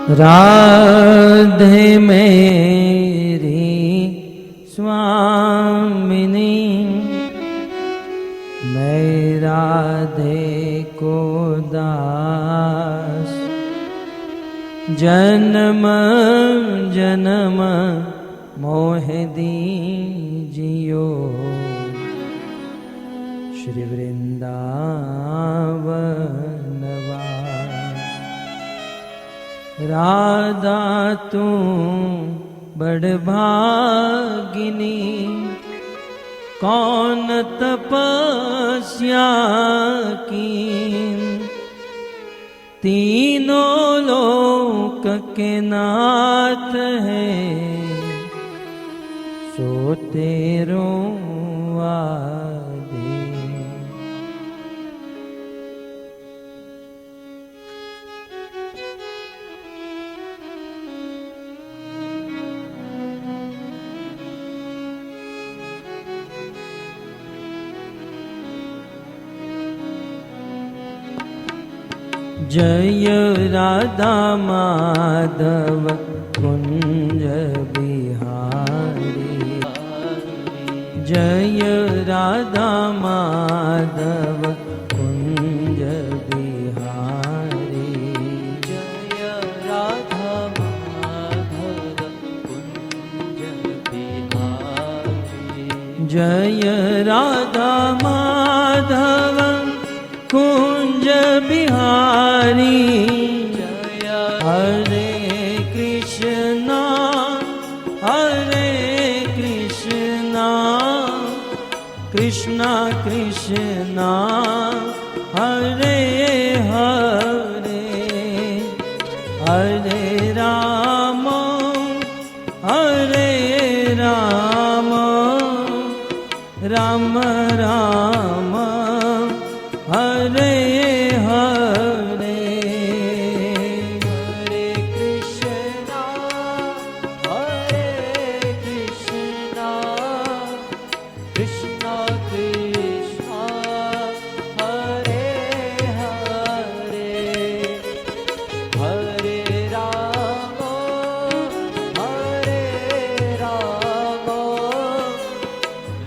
राधे मेरी स्वामिनी, मैं राधे को दास, जन्म जन्म मोह दीजियो, श्री वृंदावन वास। राधा तू बड़ भागिनी, कौन तपस्या की, तीनों लोक के नाथ है, सो तेरो आदि। जय राधा माधव कुंज बिहारी, जय राधा माधव कुंज बिहारी, जय राधा माधव कुंज बिहारी, जय राधा माधव कुंज बिहारी। जय हरे कृष्णा कृष्णा कृष्णा हरे हरे, हरे राम राम राम हरे हरे, हरे कृष्णा कृष्णा कृष्णा हरे हरे, हरे राम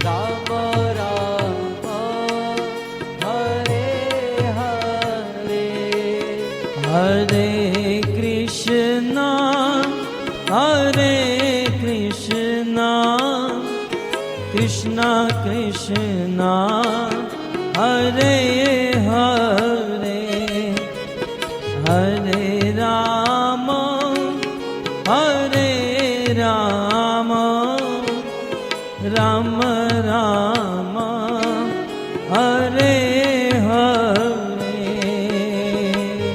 राम राम हरे हरे, हरे कृष्णा कृष्णा कृष्णा हरे हरे, हरे राम राम राम हरे हरे,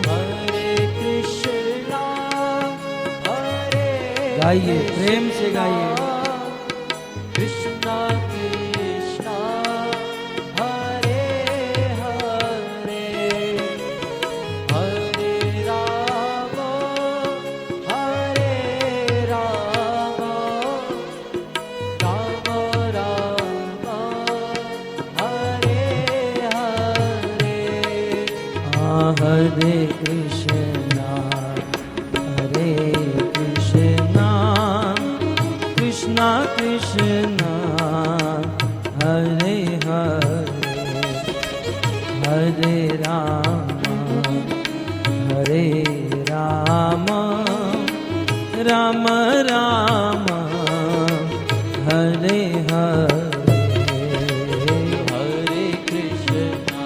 हरे कृष्णा गाइए प्रेम से गाइए। कृष्णा कृष्णा हरे हरे, हरे राम राम राम हरे हरे, हरे कृष्णा कृष्णा कृष्णा हरे हरे, हरे राम राम राम हरे हरे, हरे कृष्णा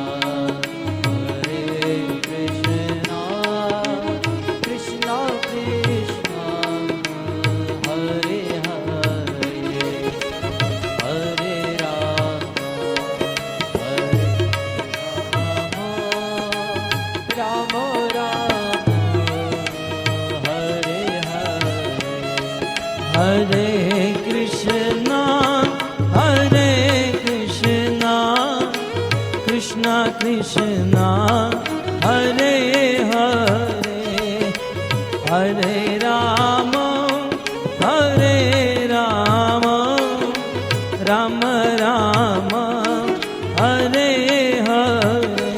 कृष्णा कृष्णा हरे हरे, हरे राम राम राम हरे हरे, हरे कृष्णा कृष्णा कृष्णा हरे हरे, हरे राम राम राम हरे हरे,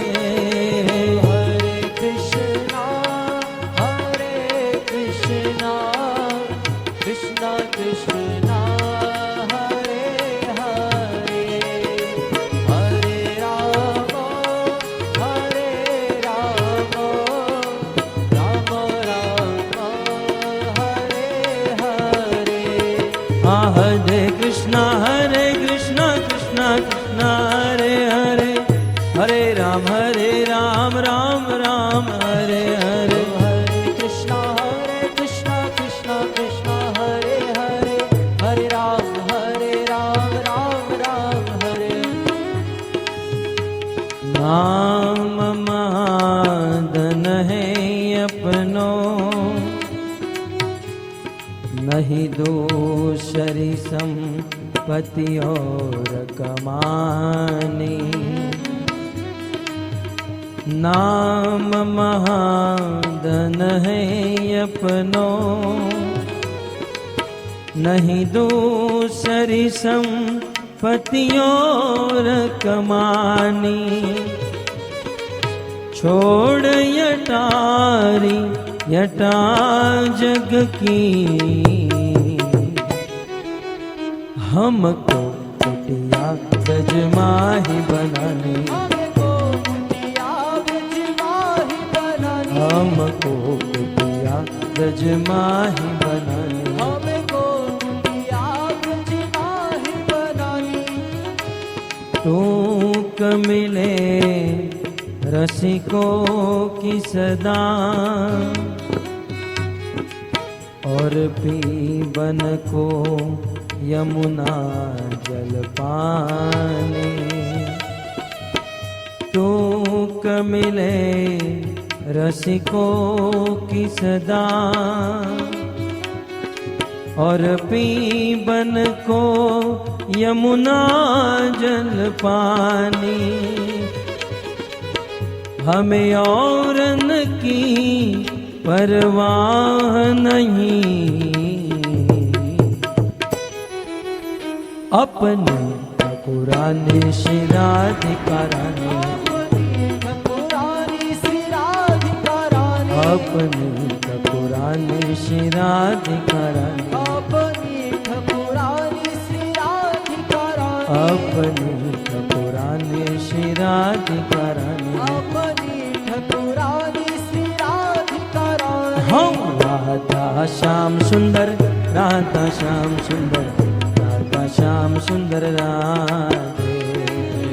हरे कृष्णा कृष्णा कृष्णा कृष्णा हरे हरे हरे राम राम राम हरे हरे हरे कृष्णा कृष्णा कृष्णा हरे हरे हरे राम राम राम हरे हरे हरे कृष्णा कृष्णा कृष्णा हरे हरे हरे राम राम राम हरे नाम महादन है अपनो नहीं दूसरी संपत्ति और कमानी नाम महादन है अपनो नहीं दूसरी संपत्ति और कमानी छोड़ यटारी यटा जग की हमको कुटिया गजमाही बनानी हमको कुटिया गजमाही बनानी हमको कुटिया गजमाही बनानी हमको कुटिया गजमाही बनानी तू मिले रसिकों की सदा और पीबन को यमुना जल पानी तू मिले रसिकों की सदा और पीबन को यमुना जल पानी हमें औरन की परवाह नहीं अपने ठाकुरानी शिराधिकारानी ठाकुरानी श्रीराधिकारानी अपने ठाकुरानी शिराधिकारानी अपनी ठाकुरानी श्रीराधिकारानी अपने ठाकुरानी शिराधिकारानी अपनी ठाकुरानी श्रीराधिकारानी हम राधा श्याम सुंदर राधा श्याम सुंदर राधा श्याम सुंदर राधे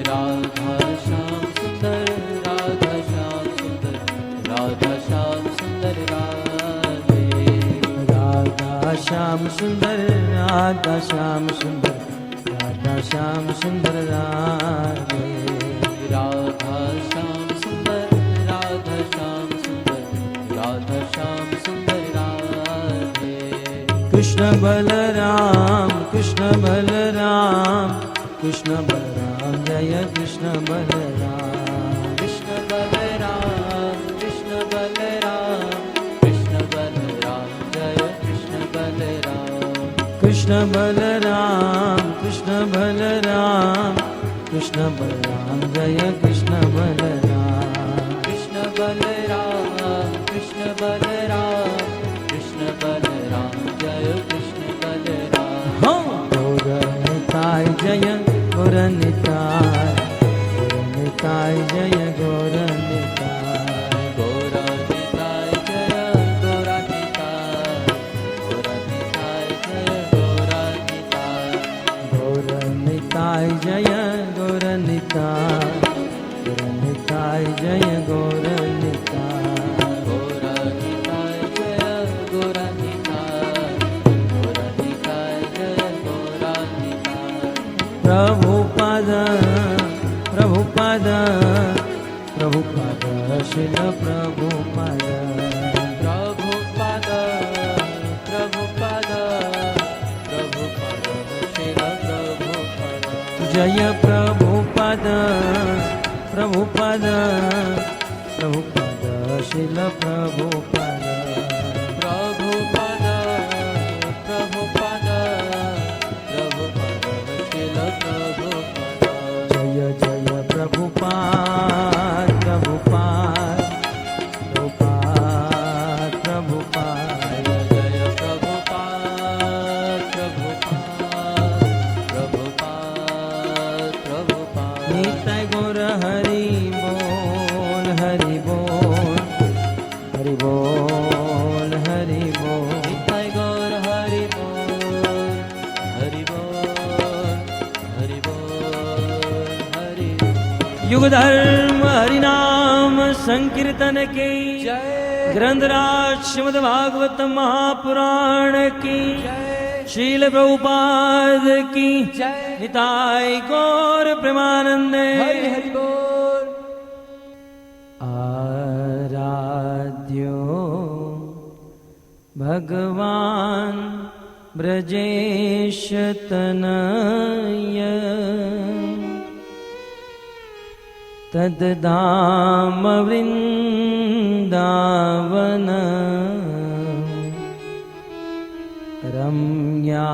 राधा श्याम सुंदर राधा श्याम सुंदर राधा श्याम सुंदर राधे राधा श्याम सुंदर राधा श्याम सुंदर राधा श्याम सुंदर राधे राधा श्याम सुंदर राधा श्याम सुंदर राधा श्याम सुंदर राधे कृष्ण बलराम कृष्ण बलराम कृष्ण बलराम जय कृष्ण बलराम कृष्ण बलराम कृष्ण बलराम कृष्ण बलराम जय कृष्ण बलराम कृष्ण बलराम कृष्ण बलराम कृष्ण बलराम जय कृष्ण बलराम कृष्ण बलराम कृष्ण बलराम कृष्ण बलराम जय कृष्ण बलराम हाँ गौर निताय जय गौर निताय जय गौर निताय गौराधिताय जय गौराधिताय गौराधिताय जय गौराधिताय गौर निताय जय गौर निताय जय गौर निताय गौराधिताय जय गौराधिताय गौराधिताय जय गौराधिताय प्रभुपाद प्रभुपाद प्रभुपाद शिल प्रभुपाद प्रभुपाद प्रभुपाद प्रभुपाद शिव प्रभुपाद जय प्रभुपाद प्रभुपाद प्रभुपाद शिल प्रभुपाद प्रभुपाद प्रभुपाद प्रभुपाद शिल प्रभुपाद जय जय प्रभुपाद प्रभुपाद प्रभुपाद प्रभुपाद युग धर्म हरिनाम संकीर्तन की जय ग्रंथराज श्रीमद् भागवत महापुराण की जय शील प्रभुपाद की जय निताय गौर प्रेमानंदे हरि हरि बोल। आराध्यो भगवान ब्रजेश तनय तद्धाम वृंदावन रम्या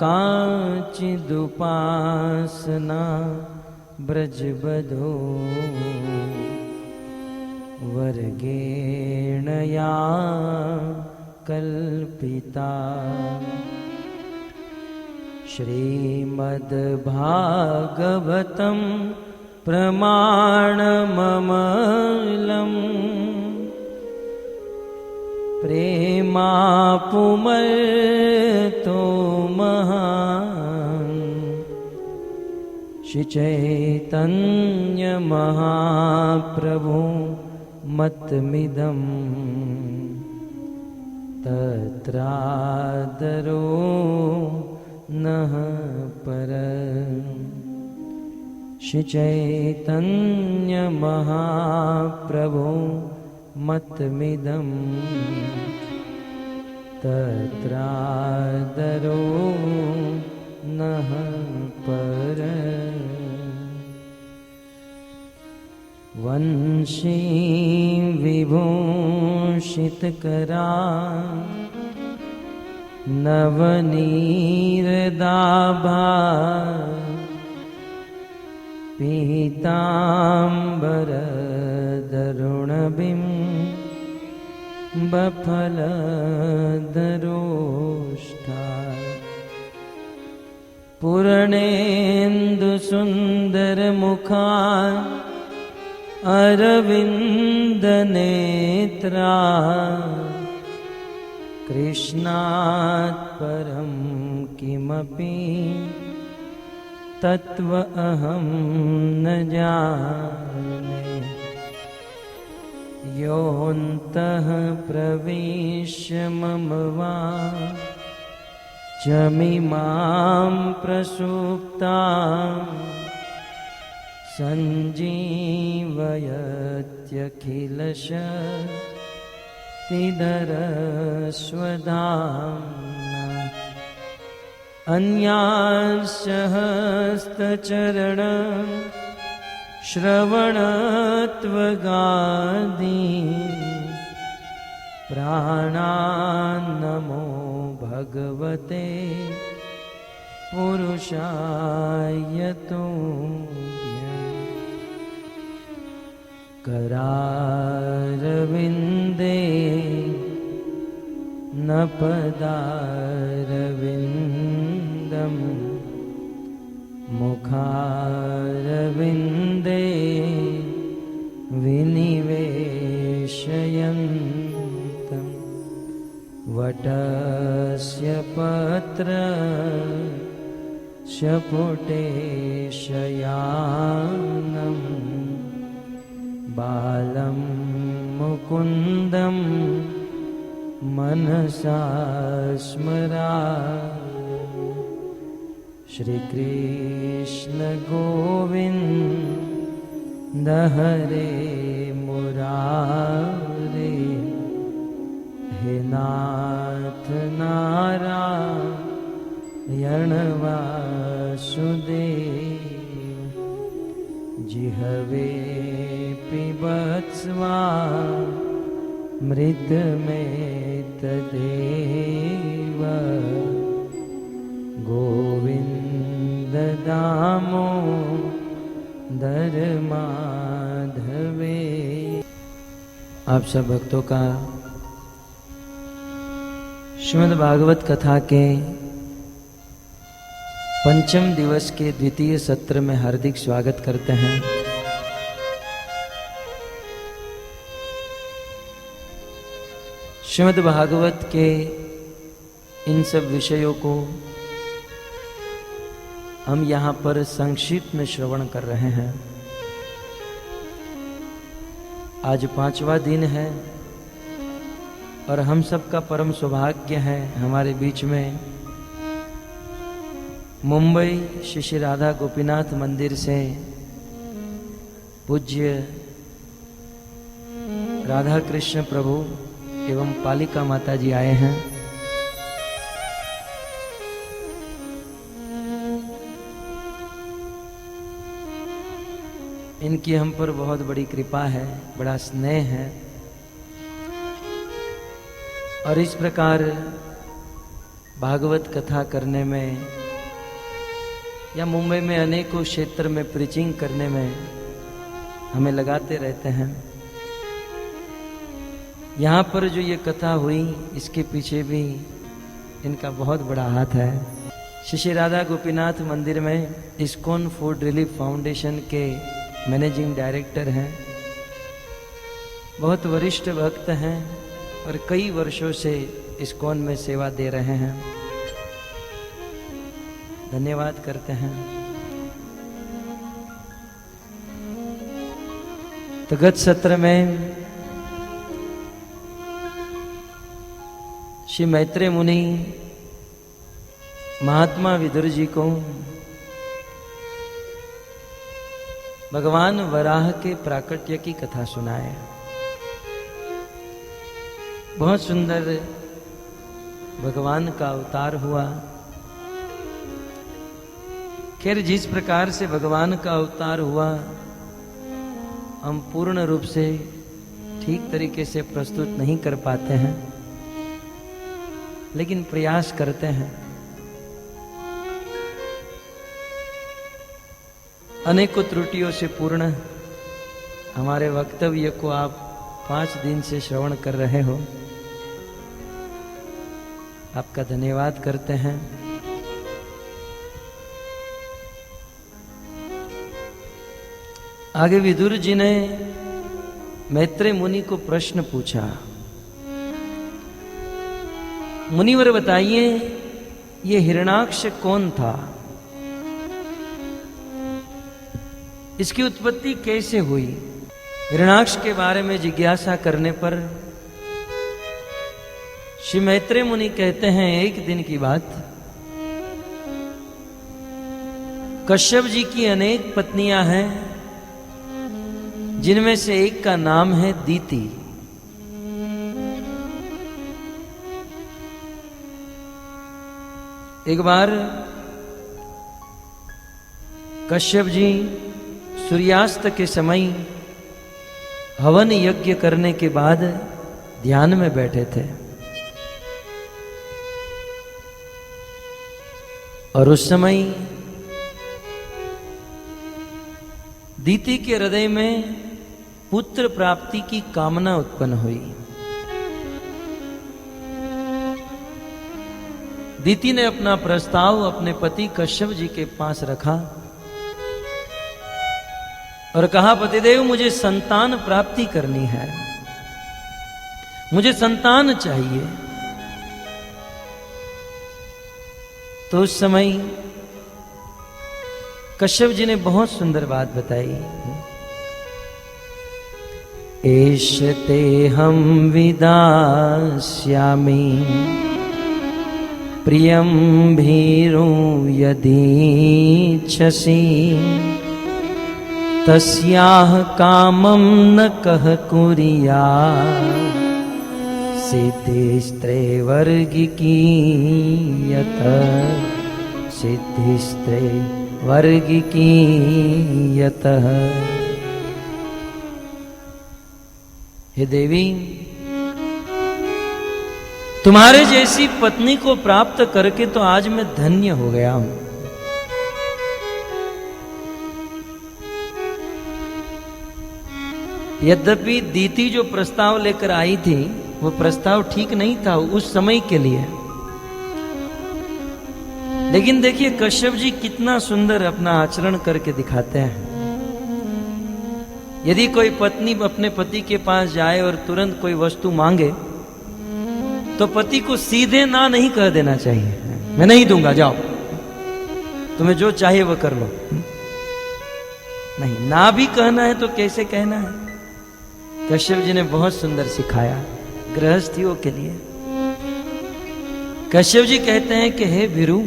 काचिदुपासना ब्रजबधो वर्गेण या कल्पिता श्रीमद्भागवतं प्रमाणममलम् प्रेमापुमर्तो महान् श्रीचैतन्यमहाप्रभु मतमिदम् तत्रादरो नः पर श्रीचैतन्यमहाप्रभु मतमिदम् तत्रादरो नः पर वंशी विभूषितकरा नवनीरदाभा पीताम्बरधरुणबिम्बफलदरोष्ठा पूर्णेन्दुसुन्दरमुखा अरविन्दनेत्रा कृष्णात् परं किमपि तत्व अहं न जाने योऽन्तः प्रविश्य मम वाचमिमां प्रसुप्तां सञ्जीवयत्यखिलशक्तिधरस्वधाम्ना अन्यास्सहस्रचरण श्रवणत्वगादि प्राणान्नमो भगवते पुरुषाय तुभ्यम् करारविन्दे न पदारविन्दम् मुखारविन्दे विनिवेशयन्तम् वटस्य पत्रस्य पुटे शयानम् बालं मुकुन्दं मनसा स्मरामि श्रीकृष्ण गोविन्द हरे मुरारे हे नाथ नारायण वासुदेव जिहवे पिबत्स्वा मृतमेतदेव गोविन्द दामोदर माधवे। आप सब भक्तों का श्रीमद् भागवत कथा के पंचम दिवस के द्वितीय सत्र में हार्दिक स्वागत करते हैं। श्रीमद् भागवत के इन सब विषयों को हम यहाँ पर संक्षिप्त में श्रवण कर रहे हैं। आज 5वां दिन है और हम सबका परम सौभाग्य है हमारे बीच में मुंबई श्री श्री राधा गोपीनाथ मंदिर से पूज्य राधा कृष्ण प्रभु एवं पालिका माता जी आए हैं। इनकी हम पर बहुत बड़ी कृपा है, बड़ा स्नेह है और इस प्रकार भागवत कथा करने में या मुंबई में अनेकों क्षेत्र में प्रीचिंग करने में हमें लगाते रहते हैं। यहाँ पर जो ये कथा हुई इसके पीछे भी इनका बहुत बड़ा हाथ है। श्री श्री राधा गोपीनाथ मंदिर में इस्कॉन फूड रिलीफ फाउंडेशन के मैनेजिंग डायरेक्टर हैं, बहुत वरिष्ठ भक्त हैं और कई वर्षों से इस्कॉन में सेवा दे रहे हैं। धन्यवाद करते हैं। तो गत सत्र में श्री मैत्रेय मुनि महात्मा विदुर जी को भगवान वराह के प्राकट्य की कथा सुनाए। बहुत सुंदर भगवान का अवतार हुआ। खैर जिस प्रकार से भगवान का अवतार हुआ हम पूर्ण रूप से ठीक तरीके से प्रस्तुत नहीं कर पाते हैं, लेकिन प्रयास करते हैं। अनेकों त्रुटियों से पूर्ण हमारे वक्तव्य को आप 5 दिन से श्रवण कर रहे हो, आपका धन्यवाद करते हैं। आगे विदुर जी ने मैत्रेय मुनि को प्रश्न पूछा, मुनिवर बताइए ये हिरणाक्ष कौन था, इसकी उत्पत्ति कैसे हुई। हिरणाक्ष के बारे में जिज्ञासा करने पर श्री मैत्रेय मुनि कहते हैं, एक दिन की बात, कश्यप जी की अनेक पत्नियां हैं, जिनमें से एक का नाम है दीति। एक बार कश्यप जी सूर्यास्त के समय हवन यज्ञ करने के बाद ध्यान में बैठे थे और उस समय दीति के हृदय में पुत्र प्राप्ति की कामना उत्पन्न हुई। दीति ने अपना प्रस्ताव अपने पति कश्यप जी के पास रखा और कहा, पतिदेव मुझे संतान प्राप्ति करनी है, मुझे संतान चाहिए। तो उस समय कश्यप जी ने बहुत सुंदर बात बताई। एषते हम विदास्यामि प्रियं भीरु यदीच्छसि तस्याह कामं न कह कुरिया सिद्धिस्त्रैवर्गिकी यत सिद्धिस्त्रैवर्गिकी यतः। हे देवी, तुम्हारे जैसी पत्नी को प्राप्त करके तो आज मैं धन्य हो गया हूं। यद्यपि दीति जो प्रस्ताव लेकर आई थी वो प्रस्ताव ठीक नहीं था उस समय के लिए, लेकिन देखिए कश्यप जी कितना सुंदर अपना आचरण करके दिखाते हैं। यदि कोई पत्नी अपने पति के पास जाए और तुरंत कोई वस्तु मांगे तो पति को सीधे ना नहीं कह देना चाहिए, मैं नहीं दूंगा, जाओ, तुम्हें जो चाहिए वो कर लो। नहीं, ना भी कहना है तो कैसे कहना है, कश्यप जी ने बहुत सुंदर सिखाया गृहस्थियों के लिए। कश्यप जी कहते हैं कि हे वीरू,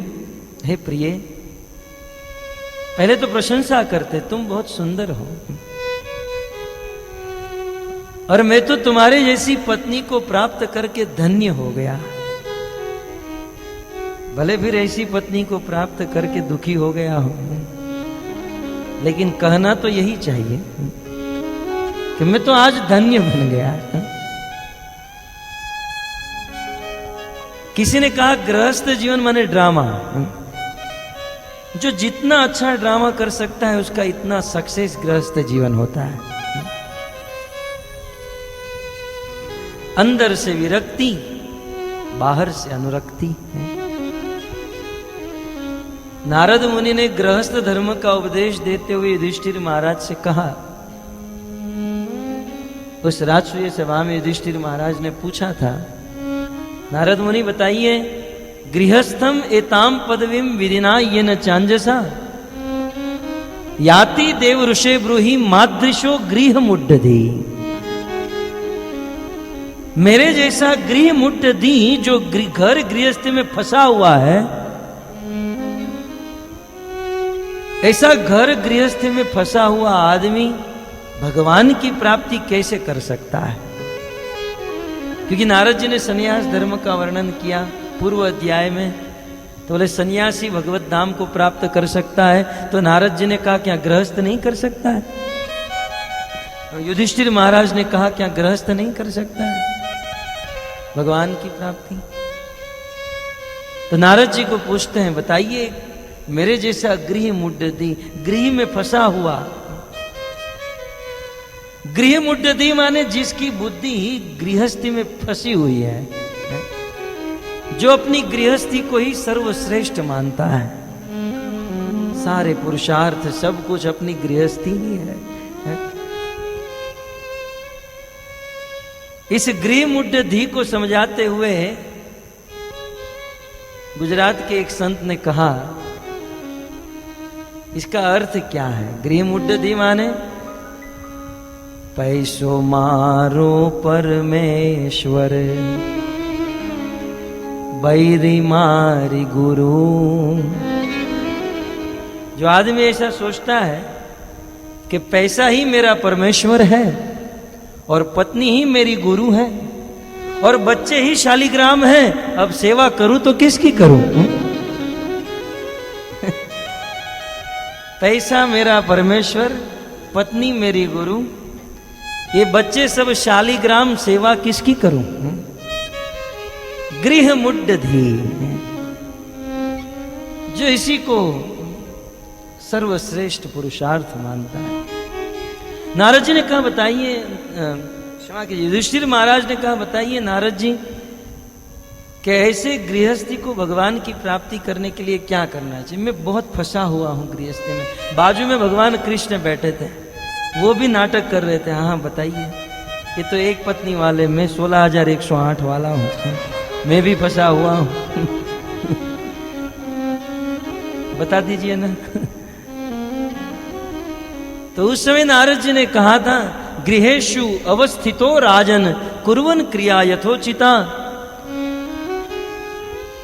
हे प्रिय, पहले तो प्रशंसा करते, तुम बहुत सुंदर हो और मैं तो तुम्हारे जैसी पत्नी को प्राप्त करके धन्य हो गया। भले फिर ऐसी पत्नी को प्राप्त करके दुखी हो गया हूं, लेकिन कहना तो यही चाहिए कि मैं तो आज धन्य बन गया। किसी ने कहा गृहस्थ जीवन माने ड्रामा। जो जितना अच्छा ड्रामा कर सकता है उसका इतना सक्सेस गृहस्थ जीवन होता है। अंदर से विरक्ति, बाहर से अनुरक्ति। नारद मुनि ने गृहस्थ धर्म का उपदेश देते हुए युधिष्ठिर महाराज से कहा। उस राजसूय सभा में युधिष्ठिर महाराज ने पूछा था, नारद मुनि बताइए, गृहस्थम एताम पदवीम विदिना ये न चांजसा याति देव ऋषे ब्रूहि मादृशो गृह मुड्ढधि। मेरे जैसा गृह मुड्ढधि जो घर गृहस्थी में फंसा हुआ है, ऐसा घर गृहस्थी में फंसा हुआ आदमी भगवान की प्राप्ति कैसे कर सकता है? क्योंकि नारद जी ने सन्यास धर्म का वर्णन किया पूर्व अध्याय में, तो बोले सन्यासी भगवत धाम को प्राप्त कर सकता है, तो नारद जी ने कहा क्या गृहस्थ नहीं कर सकता है? युधिष्ठिर महाराज ने कहा क्या गृहस्थ नहीं कर सकता है भगवान की प्राप्ति? तो नारद जी को पूछते हैं, बताइए मेरे जैसा गृह मुड्ढधि, गृह में फंसा हुआ, गृह मुड्ढधि माने जिसकी बुद्धि गृहस्थी में फंसी हुई है, जो अपनी गृहस्थी को ही सर्वश्रेष्ठ मानता है, सारे पुरुषार्थ सब कुछ अपनी गृहस्थी ही है। इस गृह मुड्ढधि को समझाते हुए गुजरात के एक संत ने कहा, इसका अर्थ क्या है? गृह मुड्ढधि माने पैसो मारो परमेश्वर, बैरी मारी गुरु। जो आदमी ऐसा सोचता है कि पैसा ही मेरा परमेश्वर है और पत्नी ही मेरी गुरु है और बच्चे ही शालिग्राम हैं, अब सेवा करूं तो किसकी करूं? पैसा मेरा परमेश्वर, पत्नी मेरी गुरु, ये बच्चे सब शालिग्राम, सेवा किसकी करूं? गृह मुड्ढधि, जो इसी को सर्वश्रेष्ठ पुरुषार्थ मानता है। नारद जी ने कहा बताइए, क्षमा कीजिए, युधिष्ठिर महाराज ने कहा बताइए नारद जी, कि ऐसे गृहस्थी को भगवान की प्राप्ति करने के लिए क्या करना चाहिए? मैं बहुत फंसा हुआ हूं गृहस्थी में। बाजू में भगवान कृष्ण बैठे थे, वो भी नाटक कर रहे थे। हाँ बताइए, ये तो एक पत्नी वाले, मैं 16,108 वाला हूं, मैं भी फंसा हुआ हूं। बता दीजिए ना। तो उस समय नारद जी ने कहा था, गृहेषु अवस्थितो राजन कुर्वन् क्रिया यथोचिता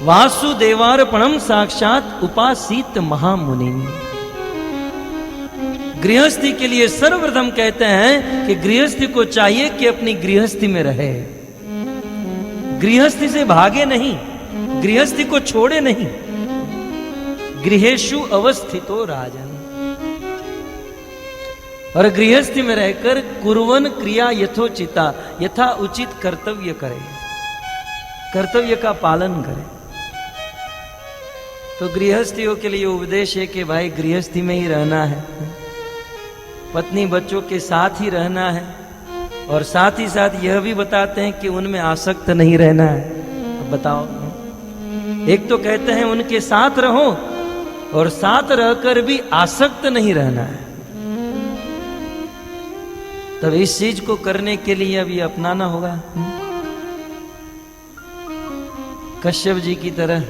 वासुदेवार्पणम साक्षात उपासीत महामुनि। गृहस्थी के लिए सर्वप्रथम कहते हैं कि गृहस्थी को चाहिए कि अपनी गृहस्थी में रहे, गृहस्थी से भागे नहीं, गृहस्थी को छोड़े नहीं। गृहेषु अवस्थितो राजन, और गृहस्थी में रहकर कुर्वन् क्रिया यथोचिता, यथा उचित कर्तव्य करे, कर्तव्य का पालन करे। तो गृहस्थियों के लिए उपदेश है कि भाई गृहस्थी में ही रहना है, पत्नी बच्चों के साथ ही रहना है, और साथ ही साथ यह भी बताते हैं कि उनमें आसक्त नहीं रहना है। अब बताओ, एक तो कहते हैं उनके साथ रहो और साथ रहकर भी आसक्त नहीं रहना है। तब इस चीज को करने के लिए अभी अपनाना होगा कश्यप जी की तरह,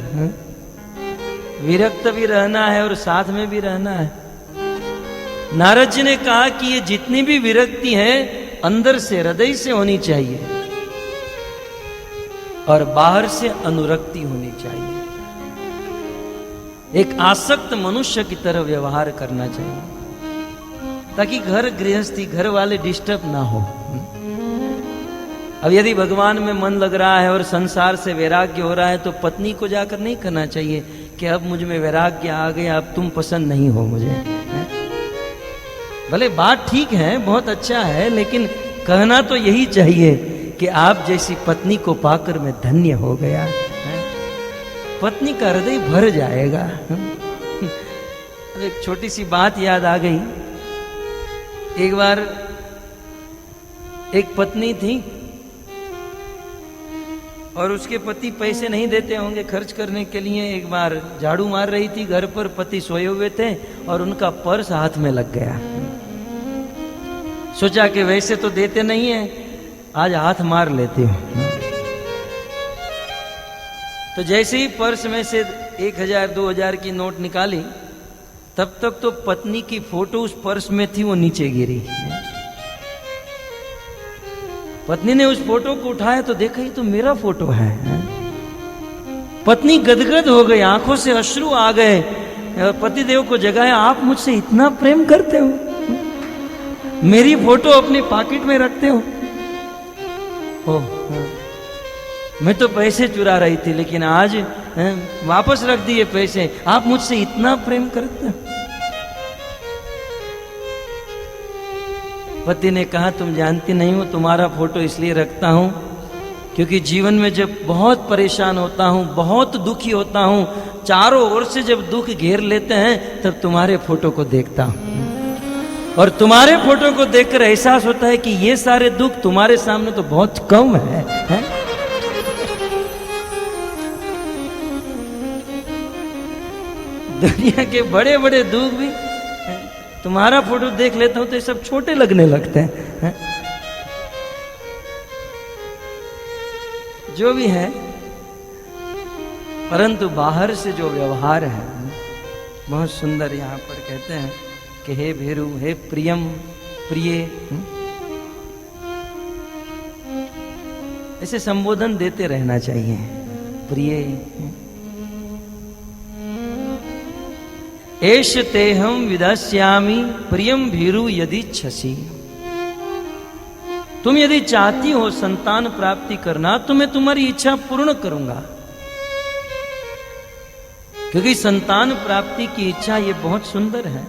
विरक्त भी रहना है और साथ में भी रहना है। नारद जी ने कहा कि ये जितनी भी विरक्ति है अंदर से, हृदय से होनी चाहिए और बाहर से अनुरक्ति होनी चाहिए। एक आसक्त मनुष्य की तरह व्यवहार करना चाहिए ताकि घर गृहस्थी, घर वाले डिस्टर्ब ना हो। अब यदि भगवान में मन लग रहा है और संसार से वैराग्य हो रहा है तो पत्नी को जाकर नहीं कहना चाहिए कि अब मुझ में वैराग्य आ गया, अब तुम पसंद नहीं हो मुझे। भले बात ठीक है, बहुत अच्छा है, लेकिन कहना तो यही चाहिए कि आप जैसी पत्नी को पाकर मैं धन्य हो गया। पत्नी का हृदय भर जाएगा। अब एक छोटी सी बात याद आ गई। एक बार एक पत्नी थी और उसके पति पैसे नहीं देते होंगे खर्च करने के लिए। एक बार झाड़ू मार रही थी घर पर, पति सोए हुए थे और उनका पर्स हाथ में लग गया। सोचा कि वैसे तो देते नहीं है, आज हाथ मार लेती हूं। तो जैसे ही पर्स में से 1000 2000 की नोट निकाली, तब तक तो पत्नी की फोटो उस पर्स में थी, वो नीचे गिरी। पत्नी ने उस फोटो को उठाया तो देखा ये तो मेरा फोटो है। पत्नी गदगद हो गई, आंखों से अश्रु आ गए। पतिदेव को जगाया, आप मुझसे इतना प्रेम करते हो, मेरी फोटो अपने पॉकेट में रखते हो? मैं तो पैसे चुरा रही थी, लेकिन आज वापस रख दिए पैसे, आप मुझसे इतना प्रेम करते हो? पति ने कहा, तुम जानती नहीं हो, तुम्हारा फोटो इसलिए रखता हूं क्योंकि जीवन में जब बहुत परेशान होता हूं, बहुत दुखी होता हूं, चारों ओर से जब दुख घेर लेते हैं, तब तुम्हारे फोटो को देखता हूं और तुम्हारे फोटो को देखकर एहसास होता है कि ये सारे दुख तुम्हारे सामने तो बहुत कम है? दुनिया के बड़े बड़े दुख भी तुम्हारा फोटो देख लेता हूं तो ये सब छोटे लगने लगते हैं। जो भी है, परंतु बाहर से जो व्यवहार है बहुत सुंदर। यहां पर कहते हैं कि हे भेरु, हे प्रियम, प्रिय, ऐसे संबोधन देते रहना चाहिए। प्रिय, एष तेहम विदास्यामि प्रियम भीरु यदि छसी। तुम यदि चाहती हो संतान प्राप्ति करना तो मैं तुम्हारी इच्छा पूर्ण करूंगा, क्योंकि संतान प्राप्ति की इच्छा ये बहुत सुंदर है।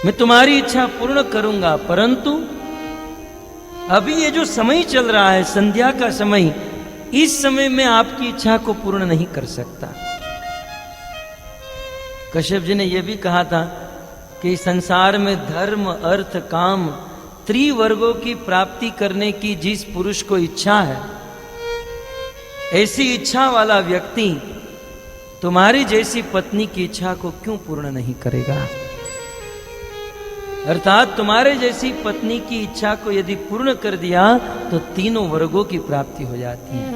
मैं तुम्हारी इच्छा पूर्ण करूंगा, परंतु अभी ये जो समय चल रहा है, संध्या का समय, इस समय में आपकी इच्छा को पूर्ण नहीं कर सकता। कश्यप जी ने यह भी कहा था कि संसार में धर्म, अर्थ, काम, त्रिवर्गों की प्राप्ति करने की जिस पुरुष को इच्छा है, ऐसी इच्छा वाला व्यक्ति तुम्हारी जैसी पत्नी की इच्छा को क्यों पूर्ण नहीं करेगा? अर्थात तुम्हारे जैसी पत्नी की इच्छा को यदि पूर्ण कर दिया तो तीनों वर्गों की प्राप्ति हो जाती है।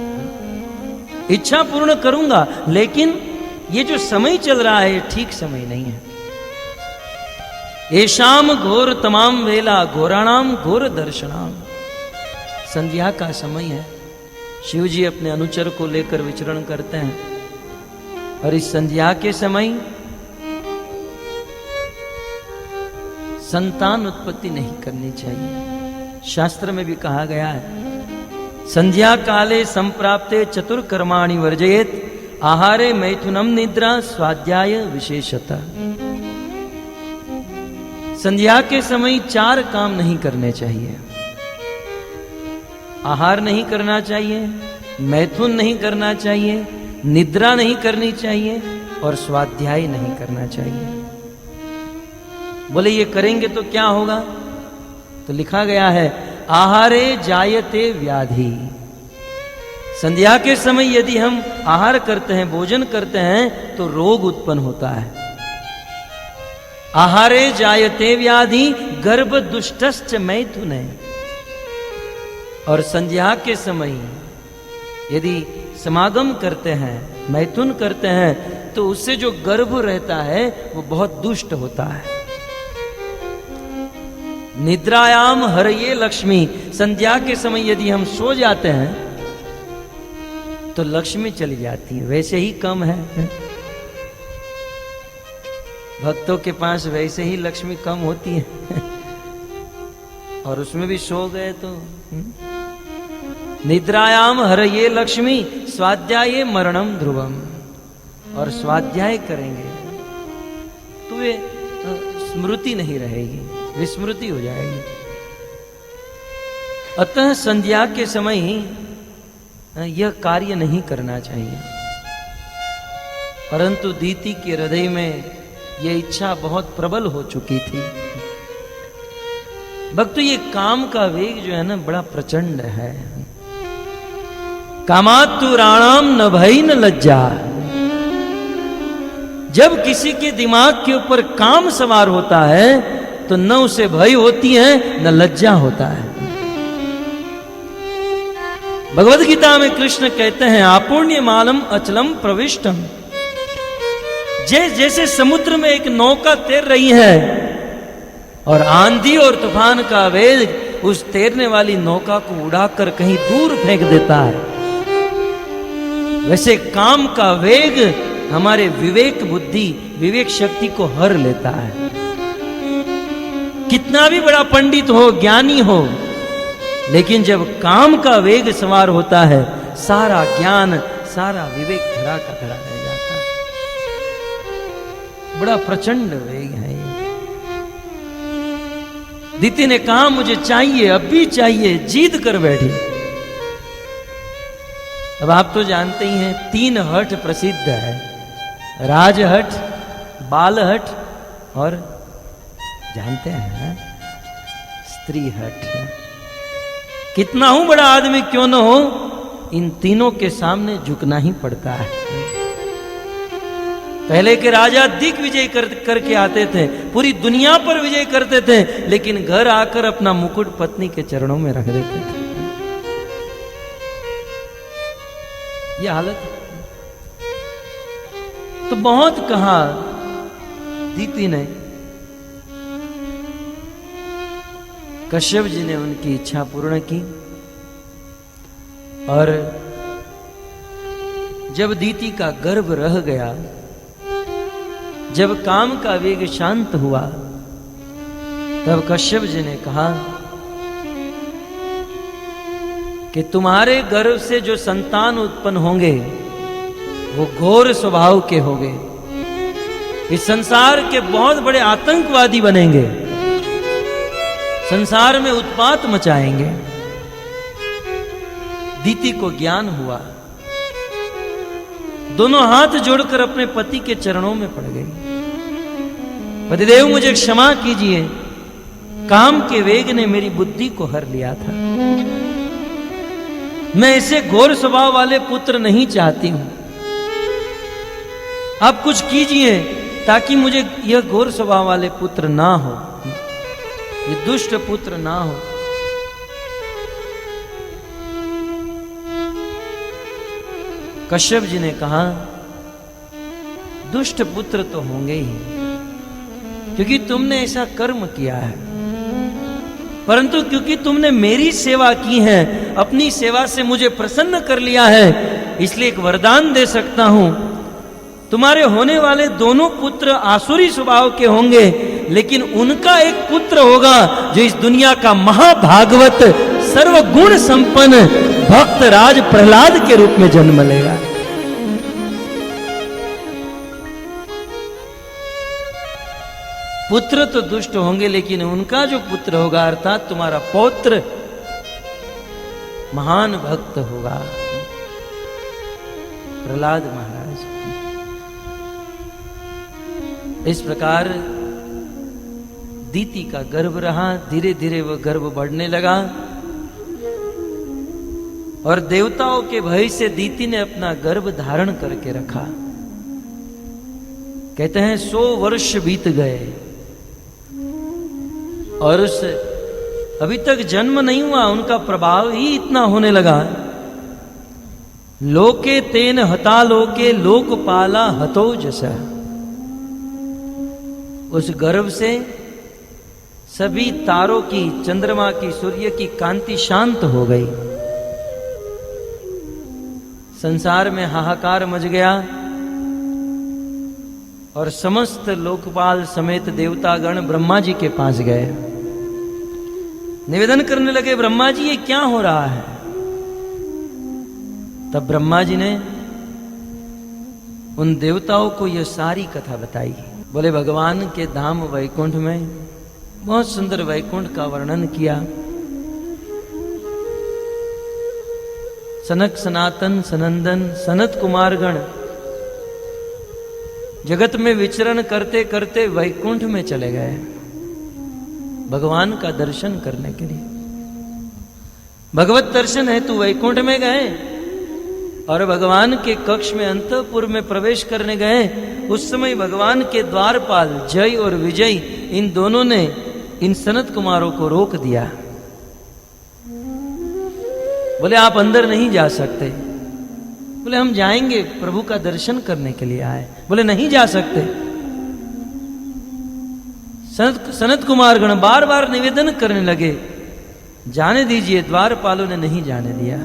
इच्छा पूर्ण करूंगा, लेकिन ये जो समय चल रहा है ठीक समय नहीं है। एशाम घोर तमाम वेला घोराणाम घोर दर्शनाम। संध्या का समय है, शिव जी अपने अनुचर को लेकर विचरण करते हैं और इस संध्या के समय संतान उत्पत्ति नहीं करनी चाहिए। शास्त्र में भी कहा गया है, संध्या काले संप्राप्ते चतुर्कर्माणि वर्जयेत आहारे मैथुनम निद्रा स्वाध्याय विशेषता। संध्या के समय 4 काम नहीं करने चाहिए। आहार नहीं करना चाहिए, मैथुन नहीं करना चाहिए, निद्रा नहीं करनी चाहिए और स्वाध्याय नहीं करना चाहिए। बोले ये करेंगे तो क्या होगा? तो लिखा गया है, आहारे जायते व्याधि। संध्या के समय यदि हम आहार करते हैं, भोजन करते हैं, तो रोग उत्पन्न होता है। आहारे जायते व्याधि गर्भ दुष्टश्च मैथुन। और संध्या के समय यदि समागम करते हैं, मैथुन करते हैं, तो उससे जो गर्भ रहता है वो बहुत दुष्ट होता है। निद्रायाम हरये लक्ष्मी। संध्या के समय यदि हम सो जाते हैं तो लक्ष्मी चली जाती है, वैसे ही कम है। भक्तों के पास वैसे ही लक्ष्मी कम होती है और उसमें भी सो गए तो निद्रायाम हरये लक्ष्मी स्वाध्याये मरणम ध्रुवम। और स्वाध्याय करेंगे तो वे स्मृति नहीं रहेगी, विस्मृति हो जाएगी। अतः संध्या के समय ही यह कार्य नहीं करना चाहिए। परंतु दीति के हृदय में यह इच्छा बहुत प्रबल हो चुकी थी। भक्तों, ये काम का वेग जो है ना बड़ा प्रचंड है। कामातु राणाम न भई न लज्जा। जब किसी के दिमाग के ऊपर काम सवार होता है तो न उसे भय होती है न लज्जा होता है। भगवद गीता में कृष्ण कहते हैं आपूर्ण्यमालम अचलम प्रविष्टम। जैसे समुद्र में एक नौका तैर रही है और आंधी और तूफान का वेग उस तैरने वाली नौका को उड़ाकर कहीं दूर फेंक देता है, वैसे काम का वेग हमारे विवेक बुद्धि, विवेक शक्ति को हर लेता है। कितना भी बड़ा पंडित हो, ज्ञानी हो, लेकिन जब काम का वेग सवार होता है, सारा ज्ञान, सारा विवेक धरा का धरा रह जाता है। बड़ा प्रचंड वेग है ये। दीति ने कहा मुझे चाहिए, अब भी चाहिए, जीद कर बैठी। अब आप तो जानते ही हैं 3 हठ प्रसिद्ध है, राजहठ, बालहठ और जानते हैं स्त्री हठ। कितना हूं बड़ा आदमी क्यों न हो, इन तीनों के सामने झुकना ही पड़ता है। पहले के राजा दिग्विजय करके आते थे, पूरी दुनिया पर विजय करते थे, लेकिन घर आकर अपना मुकुट पत्नी के चरणों में रख देते थे। यह हालत तो बहुत कहा दीति ने। कश्यप जी ने उनकी इच्छा पूर्ण की और जब दीति का गर्भ रह गया, जब काम का वेग शांत हुआ, तब कश्यप जी ने कहा कि तुम्हारे गर्भ से जो संतान उत्पन्न होंगे वो घोर स्वभाव के होंगे, इस संसार के बहुत बड़े आतंकवादी बनेंगे, संसार में उत्पात मचाएंगे। दीति को ज्ञान हुआ, दोनों हाथ जोड़कर अपने पति के चरणों में पड़ गई। पतिदेव मुझे क्षमा कीजिए, काम के वेग ने मेरी बुद्धि को हर लिया था। मैं ऐसे घोर स्वभाव वाले पुत्र नहीं चाहती हूं। आप कुछ कीजिए ताकि मुझे यह घोर स्वभाव वाले पुत्र ना हो, ये दुष्ट पुत्र ना हो। कश्यप जी ने कहा दुष्ट पुत्र तो होंगे ही, क्योंकि तुमने ऐसा कर्म किया है, परंतु क्योंकि तुमने मेरी सेवा की है, अपनी सेवा से मुझे प्रसन्न कर लिया है, इसलिए एक वरदान दे सकता हूं। तुम्हारे होने वाले दोनों पुत्र आसुरी स्वभाव के होंगे, लेकिन उनका एक पुत्र होगा जो इस दुनिया का महाभागवत सर्वगुण संपन्न भक्त राज प्रहलाद के रूप में जन्म लेगा। पुत्र तो दुष्ट होंगे, लेकिन उनका जो पुत्र होगा, अर्थात तुम्हारा पौत्र, महान भक्त होगा, प्रहलाद महाराज। इस प्रकार दीति का गर्भ रहा, धीरे धीरे वह गर्भ बढ़ने लगा और देवताओं के भय से दीति ने अपना गर्भ धारण करके रखा। कहते हैं 100 वर्ष बीत गए और उस अभी तक जन्म नहीं हुआ, उनका प्रभाव ही इतना होने लगा। लोके तेन हता लोके लोकपाला हतो जसा। उस गर्भ से सभी तारों की, चंद्रमा की, सूर्य की कांति शांत हो गई। संसार में हाहाकार मच गया और समस्त लोकपाल समेत देवतागण ब्रह्मा जी के पास गए। निवेदन करने लगे, ब्रह्मा जी ये क्या हो रहा है? तब ब्रह्मा जी ने उन देवताओं को यह सारी कथा बताई। बोले भगवान के धाम वैकुंठ में बहुत सुंदर वैकुंठ का वर्णन किया। सनक सनातन सनंदन सनत कुमारगण जगत में विचरण करते करते वैकुंठ में चले गए भगवान का दर्शन करने के लिए। भगवत दर्शन है तू वैकुंठ में गए और भगवान के कक्ष में अंतःपुर में प्रवेश करने गए। उस समय भगवान के द्वारपाल जय और विजय इन दोनों ने इन सनत कुमारों को रोक दिया। बोले आप अंदर नहीं जा सकते। बोले हम जाएंगे, प्रभु का दर्शन करने के लिए आए। बोले नहीं जा सकते। सनत कुमारगण बार बार निवेदन करने लगे, जाने दीजिए। द्वारपालों ने नहीं जाने दिया।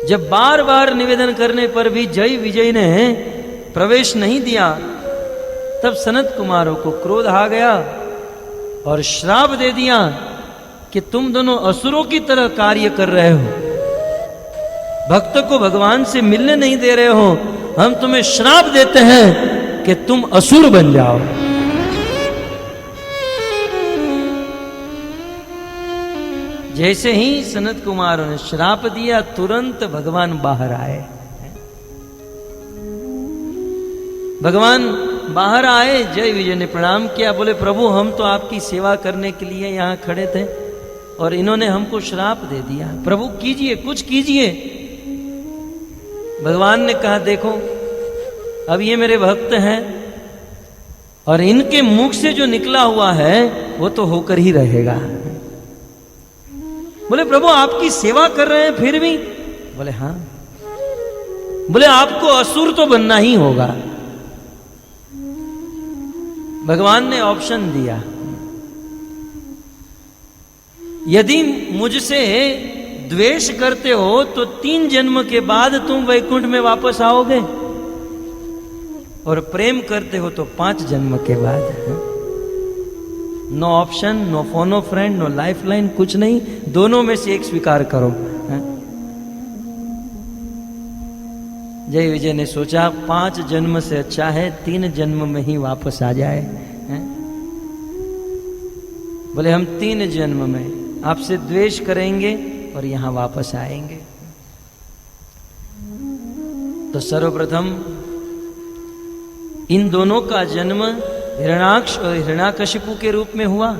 जब बार बार निवेदन करने पर भी जय विजय ने प्रवेश नहीं दिया, तब सनत कुमारों को क्रोध आ गया और श्राप दे दिया कि तुम दोनों असुरों की तरह कार्य कर रहे हो, भक्त को भगवान से मिलने नहीं दे रहे हो। हम तुम्हें श्राप देते हैं कि तुम असुर बन जाओ। जैसे ही सनत कुमारों ने श्राप दिया, तुरंत भगवान बाहर आए। भगवान बाहर आए, जय विजय ने प्रणाम किया। बोले प्रभु हम तो आपकी सेवा करने के लिए यहां खड़े थे और इन्होंने हमको श्राप दे दिया। प्रभु कीजिए, कुछ कीजिए। भगवान ने कहा देखो अब ये मेरे भक्त हैं और इनके मुख से जो निकला हुआ है वो तो होकर ही रहेगा। बोले प्रभु आपकी सेवा कर रहे हैं फिर भी? बोले हाँ। बोले आपको असुर तो बनना ही होगा। भगवान ने ऑप्शन दिया, यदि मुझसे द्वेष करते हो तो 3 जन्म के बाद तुम वैकुंठ में वापस आओगे और प्रेम करते हो तो 5 जन्म के बाद। No option, no phone of friend, no life line, कुछ नहीं, दोनों में से एक स्वीकार करो। जय विजय ने सोचा 5 जन्म से अच्छा है 3 जन्म में ही वापस आ जाए। बोले हम 3 जन्म में आपसे द्वेष करेंगे और यहां वापस आएंगे। तो सर्वप्रथम इन दोनों का जन्म हिरण्याक्ष और हिरण्याकशिपु के रूप में हुआ।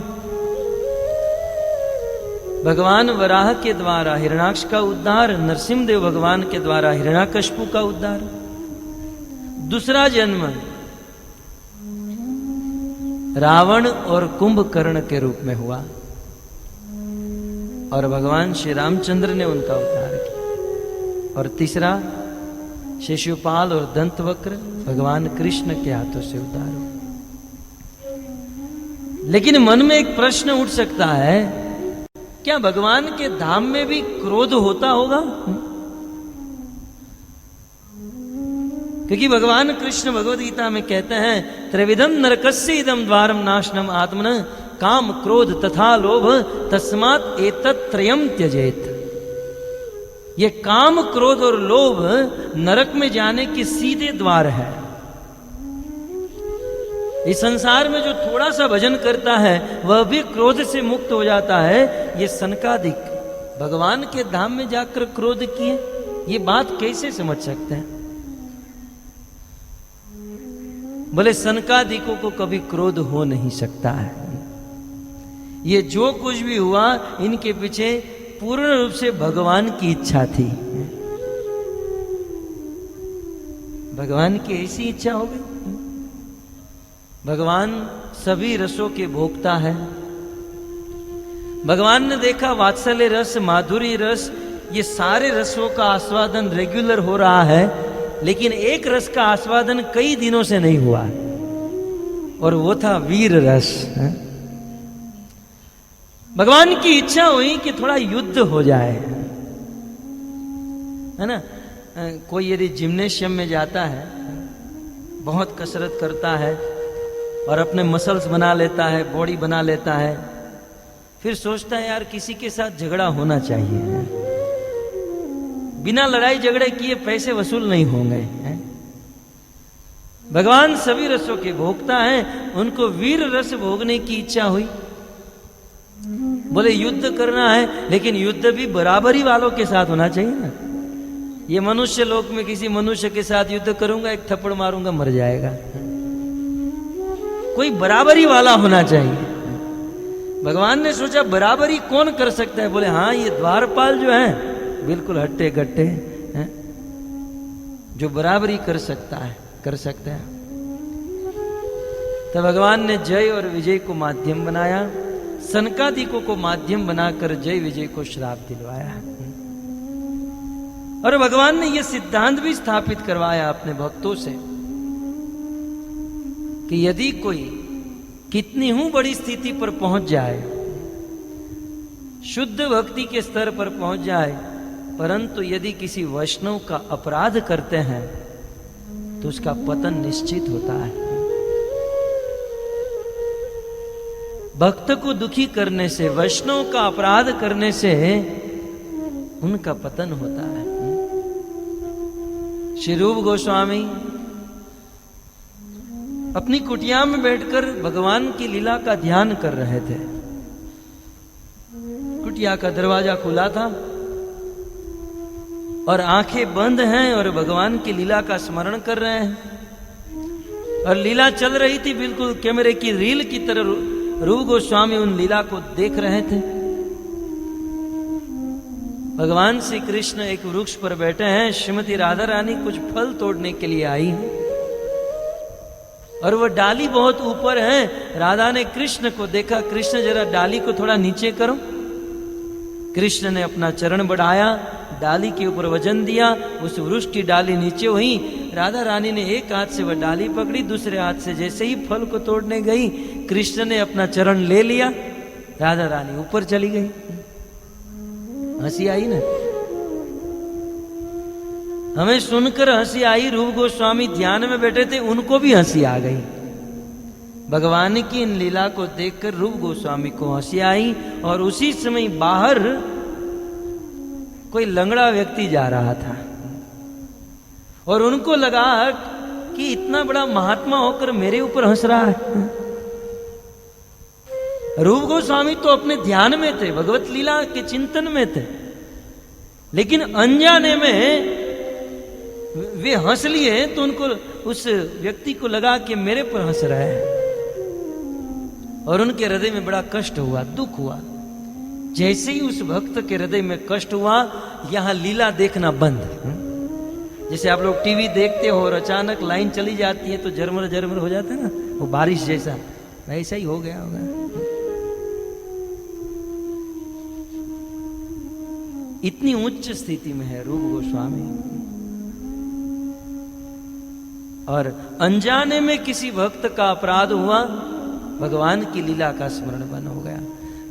भगवान वराह के द्वारा हिरण्याक्ष का उद्धार, नरसिंहदेव भगवान के द्वारा हिरण्याकशिपु का उद्धार। दूसरा जन्म रावण और कुंभकर्ण के रूप में हुआ और भगवान श्री रामचंद्र ने उनका उद्धार किया। और तीसरा शिशुपाल और दंतवक्र भगवान कृष्ण के हाथों से उद्धार हुआ। लेकिन मन में एक प्रश्न उठ सकता है, क्या भगवान के धाम में भी क्रोध होता होगा? क्योंकि भगवान कृष्ण भगवद गीता में कहते हैं त्रिविधम नरकस्य इदम द्वारम नाशनम आत्मन काम क्रोध तथा लोभ तस्मात् एतत् त्रयम् त्यजेत। ये काम क्रोध और लोभ नरक में जाने के सीधे द्वार है। इस संसार में जो थोड़ा सा भजन करता है वह भी क्रोध से मुक्त हो जाता है। ये सनकादिक भगवान के धाम में जाकर क्रोध किए, ये बात कैसे समझ सकते हैं? बोले सनकादिकों को कभी क्रोध हो नहीं सकता है। ये जो कुछ भी हुआ इनके पीछे पूर्ण रूप से भगवान की इच्छा थी। भगवान की ऐसी इच्छा हो गई। भगवान सभी रसों के भोक्ता है। भगवान ने देखा वात्सल्य रस, माधुरी रस, ये सारे रसों का आस्वादन रेगुलर हो रहा है, लेकिन एक रस का आस्वादन कई दिनों से नहीं हुआ और वो था वीर रस। भगवान की इच्छा हुई कि थोड़ा युद्ध हो जाए, है ना। कोई यदि जिम्नेशियम में जाता है, बहुत कसरत करता है और अपने मसल्स बना लेता है, बॉडी बना लेता है, फिर सोचता है यार किसी के साथ झगड़ा होना चाहिए, बिना लड़ाई झगड़े किए पैसे वसूल नहीं होंगे, हैं? भगवान सभी रसों के भोगता हैं, उनको वीर रस भोगने की इच्छा हुई। बोले युद्ध करना है, लेकिन युद्ध भी बराबरी वालों के साथ होना चाहिए ना। ये मनुष्य लोक में किसी मनुष्य के साथ युद्ध करूंगा, एक थप्पड़ मारूंगा, मर जाएगा। कोई बराबरी वाला होना चाहिए। भगवान ने सोचा बराबरी कौन कर सकता है। बोले हाँ, ये द्वारपाल जो है बिल्कुल हट्टे गट्टे हैं, जो बराबरी कर सकता है, कर सकता है। तो भगवान ने जय और विजय को माध्यम बनाया, सनकादिकों को माध्यम बनाकर जय विजय को श्राप दिलवाया। और भगवान ने यह सिद्धांत भी स्थापित करवाया अपने भक्तों से कि यदि कोई कितनी हूं बड़ी स्थिति पर पहुंच जाए, शुद्ध भक्ति के स्तर पर पहुंच जाए, परंतु यदि किसी वैष्णव का अपराध करते हैं तो उसका पतन निश्चित होता है। भक्त को दुखी करने से, वैष्णव का अपराध करने से उनका पतन होता है। श्री रूप गोस्वामी अपनी कुटिया में बैठकर भगवान की लीला का ध्यान कर रहे थे। कुटिया का दरवाजा खुला था और आंखें बंद हैं और भगवान की लीला का स्मरण कर रहे हैं। और लीला चल रही थी बिल्कुल कैमरे की रील की तरह। रूप गोस्वामी उन लीला को देख रहे थे। भगवान श्री कृष्ण एक वृक्ष पर बैठे हैं, श्रीमती राधा रानी कुछ फल तोड़ने के लिए आई हैं और वह डाली बहुत ऊपर है। राधा ने कृष्ण को देखा, कृष्ण जरा डाली को थोड़ा नीचे करो। कृष्ण ने अपना चरण बढ़ाया, डाली के ऊपर वजन दिया, उस वृक्ष की डाली नीचे हुई। राधा रानी ने एक हाथ से वह डाली पकड़ी, दूसरे हाथ से जैसे ही फल को तोड़ने गई, कृष्ण ने अपना चरण ले लिया, राधा रानी ऊपर चली गई। हंसी आई ना, हमें सुनकर हंसी आई। रूप गोस्वामी ध्यान में बैठे थे, उनको भी हंसी आ गई। भगवान की इन लीला को देखकर रूप गोस्वामी को हंसी आई। और उसी समय बाहर कोई लंगड़ा व्यक्ति जा रहा था और उनको लगा कि इतना बड़ा महात्मा होकर मेरे ऊपर हंस रहा है। रूप गोस्वामी तो अपने ध्यान में थे, भगवत लीला के चिंतन में थे, लेकिन अनजाने में वे हंस लिए तो उनको, उस व्यक्ति को लगा कि मेरे पर हंस रहा है और उनके हृदय में बड़ा कष्ट हुआ, दुख हुआ। जैसे ही उस भक्त के हृदय में कष्ट हुआ, यहां लीला देखना बंद। जैसे आप लोग टीवी देखते हो और अचानक लाइन चली जाती है तो झरमर झरमर हो जाता है ना, वो बारिश जैसा, ऐसा ही हो गया होगा। इतनी उच्च स्थिति में है रूप गोस्वामी और अनजाने में किसी भक्त का अपराध हुआ, भगवान की लीला का स्मरण बन हो गया।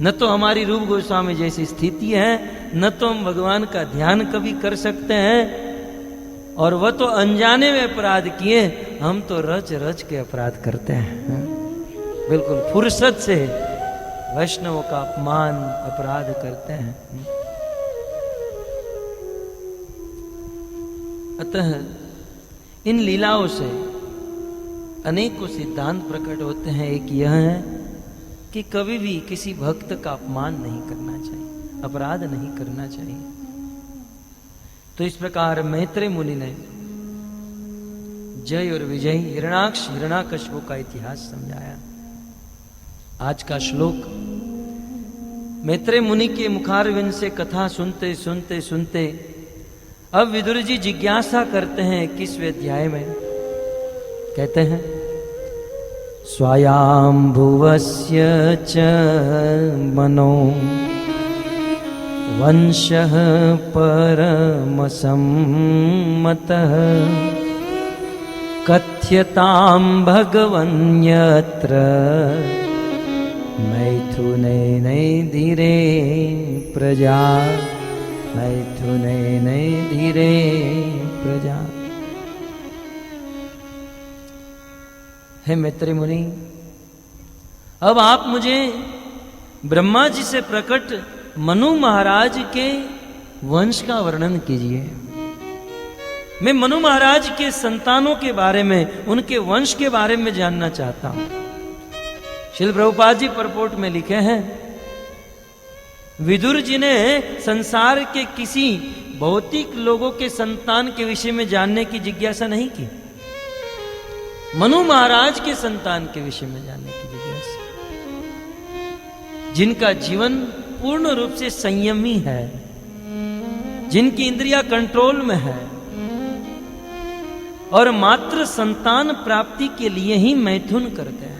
न तो हमारी रूप गोस्वामी जैसी स्थिति है, न तो हम भगवान का ध्यान कभी कर सकते हैं, और वह तो अनजाने में अपराध किए, हम तो रच रच के अपराध करते हैं। बिल्कुल फुर्सत से वैष्णवों का अपमान, अपराध करते हैं। अतः इन लीलाओं से अनेकों सिद्धांत प्रकट होते हैं। एक यह है कि कभी भी किसी भक्त का अपमान नहीं करना चाहिए, अपराध नहीं करना चाहिए। तो इस प्रकार मैत्रेय मुनि ने जय और विजय, हिरणाक्ष हिरण्याकश्यप का इतिहास समझाया। आज का श्लोक मैत्रेय मुनि के मुखारविंद से कथा सुनते सुनते सुनते अब विदुर जी जिज्ञासा करते हैं 21वें अध्याय में। कहते हैं स्वायाम्भुवस्य च मनो वंशः परमसम्मतः कथ्यतां भगवन्यत्र मैथुने नै धीरे प्रजा, मैथुने नै धीरे प्रजा। हे मैत्री मुनि, अब आप मुझे ब्रह्मा जी से प्रकट मनु महाराज के वंश का वर्णन कीजिए। मैं मनु महाराज के संतानों के बारे में, उनके वंश के बारे में जानना चाहता हूं। श्रील प्रभुपाद जी परपोर्ट में लिखे हैं, विदुर जी ने संसार के किसी भौतिक लोगों के संतान के विषय में जानने की जिज्ञासा नहीं की, मनु महाराज के संतान के विषय में जानने की जिज्ञासा, जिनका जीवन पूर्ण रूप से संयमी है, जिनकी इंद्रियां कंट्रोल में है और मात्र संतान प्राप्ति के लिए ही मैथुन करते हैं।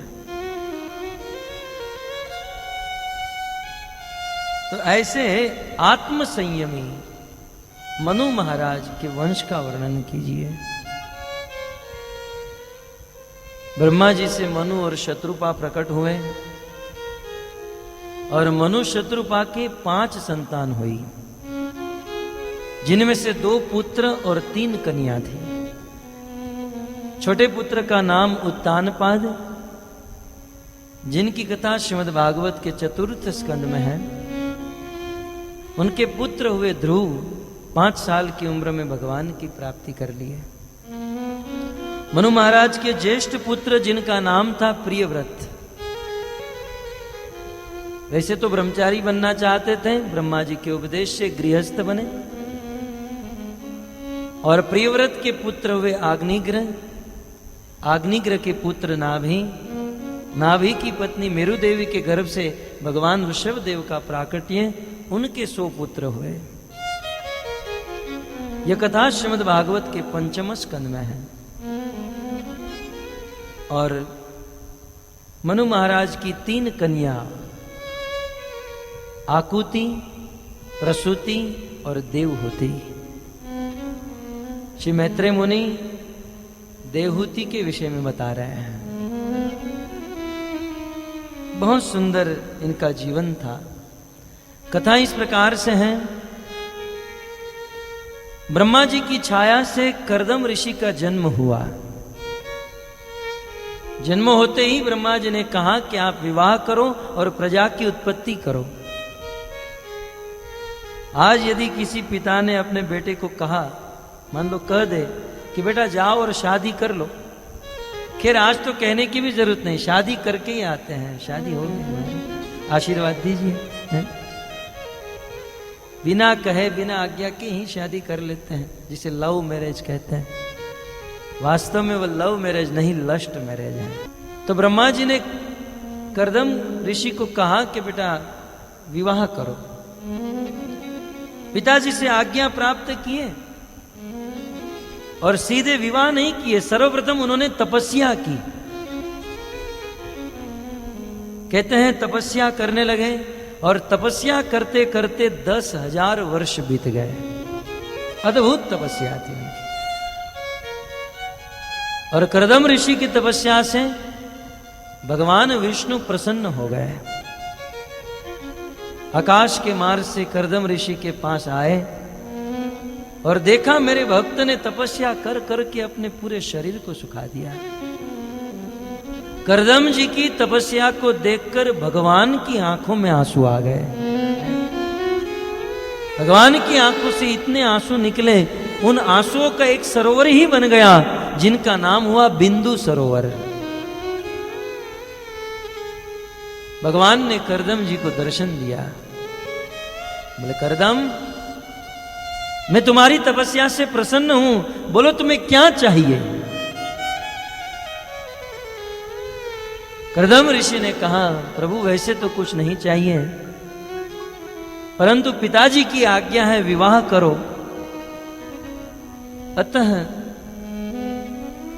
तो ऐसे आत्म संयमी मनु महाराज के वंश का वर्णन कीजिए। ब्रह्मा जी से मनु और शत्रुपा प्रकट हुए और मनु शत्रुपा के 5 संतान हुई, जिनमें से 2 पुत्र और 3 कन्या थी। छोटे पुत्र का नाम उत्तानपाद, जिनकी कथा श्रीमद् भागवत के 4th स्कंद में है। उनके पुत्र हुए ध्रुव, 5 साल की उम्र में भगवान की प्राप्ति कर लिए। मनु महाराज के ज्येष्ठ पुत्र, जिनका नाम था प्रियव्रत, वैसे तो ब्रह्मचारी बनना चाहते थे, ब्रह्मा जी के उपदेश से गृहस्थ बने। और प्रियव्रत के पुत्र हुए आग्निग्रह, आग्निग्रह के पुत्र नाभि, नाभि की पत्नी मेरु देवी के गर्भ से भगवान ऋषभ देव का प्राकट्य, उनके 100 पुत्र हुए। यह कथा श्रीमद् भागवत के 5वें स्कंद में है। और मनु महाराज की 3 कन्या आकुति, प्रसूति और देवहूति। श्री मैत्रेय मुनि देवहूति के विषय में बता रहे हैं। बहुत सुंदर इनका जीवन था। कथा इस प्रकार से है, ब्रह्मा जी की छाया से कर्दम ऋषि का जन्म हुआ। जन्म होते ही ब्रह्मा जी ने कहा कि आप विवाह करो और प्रजा की उत्पत्ति करो। आज यदि किसी पिता ने अपने बेटे को कहा, मान लो कह दे कि बेटा जाओ और शादी कर लो, खैर आज तो कहने की भी जरूरत नहीं, शादी करके ही आते हैं, शादी हो गई, आशीर्वाद दीजिए, है? बिना कहे बिना आज्ञा के ही शादी कर लेते हैं, जिसे लव मैरिज कहते हैं। वास्तव में वो लव मैरिज नहीं, लस्ट मैरिज है। तो ब्रह्मा जी ने कर्दम ऋषि को कहा कि बेटा विवाह करो। पिताजी से आज्ञा प्राप्त किए और सीधे विवाह नहीं किए, सर्वप्रथम उन्होंने तपस्या की। कहते हैं तपस्या करने लगे और तपस्या करते करते 10,000 वर्ष बीत गए। अद्भुत तपस्या थी उनकी। और कर्दम ऋषि की तपस्या से भगवान विष्णु प्रसन्न हो गए। आकाश के मार्ग से कर्दम ऋषि के पास आए और देखा मेरे भक्त ने तपस्या कर करके अपने पूरे शरीर को सुखा दिया। कर्दम जी की तपस्या को देखकर भगवान की आंखों में आंसू आ गए। भगवान की आंखों से इतने आंसू निकले, उन आंसुओं का एक सरोवर ही बन गया, जिनका नाम हुआ बिंदु सरोवर। भगवान ने कर्दम जी को दर्शन दिया। बोले कर्दम, मैं तुम्हारी तपस्या से प्रसन्न हूं, बोलो तुम्हें क्या चाहिए। कर्दम ऋषि ने कहा प्रभु वैसे तो कुछ नहीं चाहिए, परंतु पिताजी की आज्ञा है विवाह करो, अतः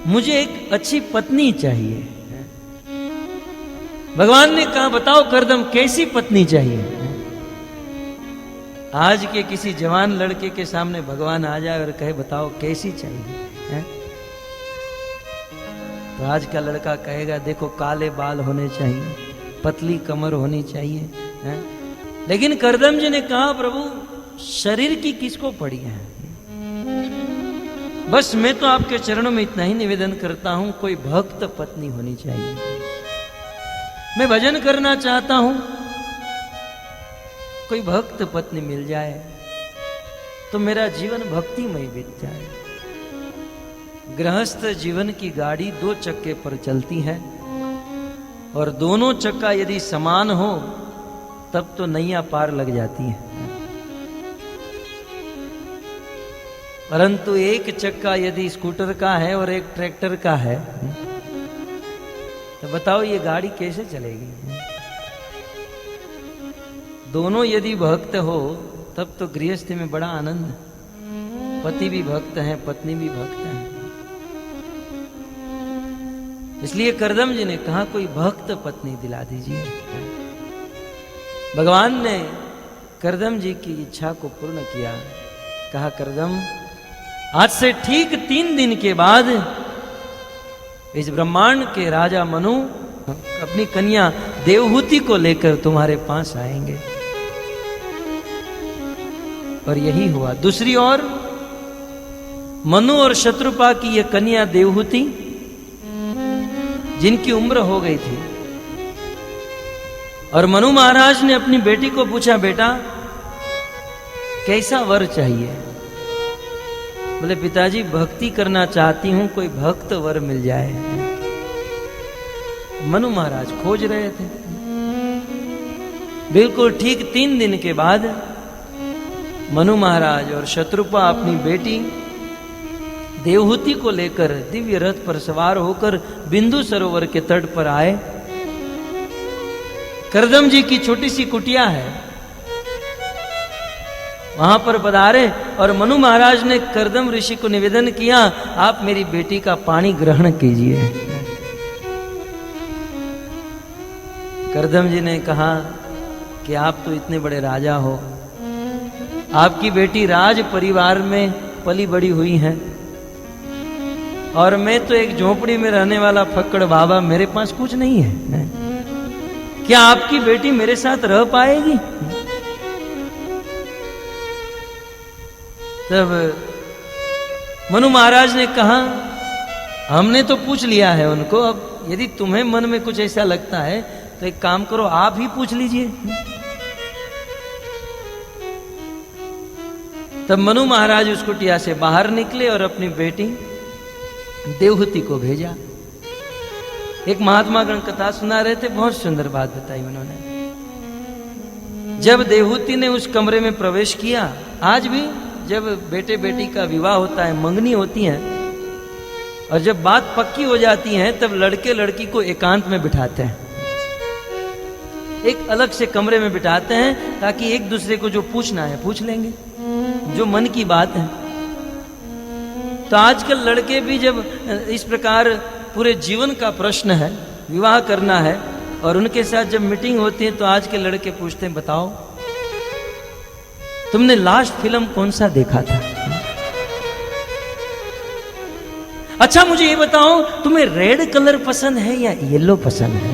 मुझे एक अच्छी पत्नी चाहिए। भगवान ने कहा बताओ कर्दम कैसी पत्नी चाहिए। आज के किसी जवान लड़के के सामने भगवान आ जाए और कहे बताओ कैसी चाहिए, है? तो आज का लड़का कहेगा देखो काले बाल होने चाहिए, पतली कमर होनी चाहिए है? लेकिन करदम जी ने कहा प्रभु शरीर की किसको पड़ी है, बस मैं तो आपके चरणों में इतना ही निवेदन करता हूं, कोई भक्त पत्नी होनी चाहिए। मैं भजन करना चाहता हूं, कोई भक्त पत्नी मिल जाए तो मेरा जीवन भक्तिमय बीत जाए। गृहस्थ जीवन की गाड़ी दो चक्के पर चलती है और दोनों चक्का यदि समान हो तब तो नैया पार लग जाती है, परंतु एक चक्का यदि स्कूटर का है और एक ट्रैक्टर का है तो बताओ ये गाड़ी कैसे चलेगी। दोनों यदि भक्त हो तब तो गृहस्थी में बड़ा आनंद, पति भी भक्त है पत्नी भी भक्त है। इसलिए करदम जी ने कहा कोई भक्त पत्नी दिला दीजिए। भगवान ने करदम जी की इच्छा को पूर्ण किया। कहा करदम आज से ठीक 3 दिन के बाद इस ब्रह्मांड के राजा मनु अपनी कन्या देवहूति को लेकर तुम्हारे पास आएंगे। और यही हुआ। दूसरी ओर मनु और शत्रुपा की यह कन्या देवहूति जिनकी उम्र हो गई थी, और मनु महाराज ने अपनी बेटी को पूछा बेटा कैसा वर चाहिए। बोले पिताजी भक्ति करना चाहती हूं, कोई भक्त वर मिल जाए। मनु महाराज खोज रहे थे। बिल्कुल ठीक 3 दिन के बाद मनु महाराज और शत्रुपा अपनी बेटी देवहूति को लेकर दिव्य रथ पर सवार होकर बिंदु सरोवर के तट पर आए। करदम जी की छोटी सी कुटिया है, वहां पर पधारे और मनु महाराज ने करदम ऋषि को निवेदन किया आप मेरी बेटी का पानी ग्रहण कीजिए। करदम जी ने कहा कि आप तो इतने बड़े राजा हो, आपकी बेटी राज परिवार में पली बड़ी हुई है और मैं तो एक झोपड़ी में रहने वाला फक्कड़ बाबा, मेरे पास कुछ नहीं है, क्या आपकी बेटी मेरे साथ रह पाएगी। तब मनु महाराज ने कहा हमने तो पूछ लिया है उनको, अब यदि तुम्हें मन में कुछ ऐसा लगता है तो एक काम करो आप ही पूछ लीजिए। तब मनु महाराज उस कुटिया से बाहर निकले और अपनी बेटी देवहूति को भेजा। एक महात्मा गण कथा सुना रहे थे, बहुत सुंदर बात बताई उन्होंने। जब देवहूति ने उस कमरे में प्रवेश किया, आज भी जब बेटे बेटी का विवाह होता है, मंगनी होती है और जब बात पक्की हो जाती है तब लड़के लड़की को एकांत में बिठाते हैं, एक अलग से कमरे में बिठाते हैं ताकि एक दूसरे को जो पूछना है पूछ लेंगे, जो मन की बात है। तो आजकल लड़के भी जब इस प्रकार पूरे जीवन का प्रश्न है, विवाह करना है और उनके साथ जब मीटिंग होती है तो आज के लड़के पूछते हैं बताओ तुमने लास्ट फिल्म कौन सा देखा था। अच्छा मुझे ये बताओ तुम्हें रेड कलर पसंद है या येलो पसंद है।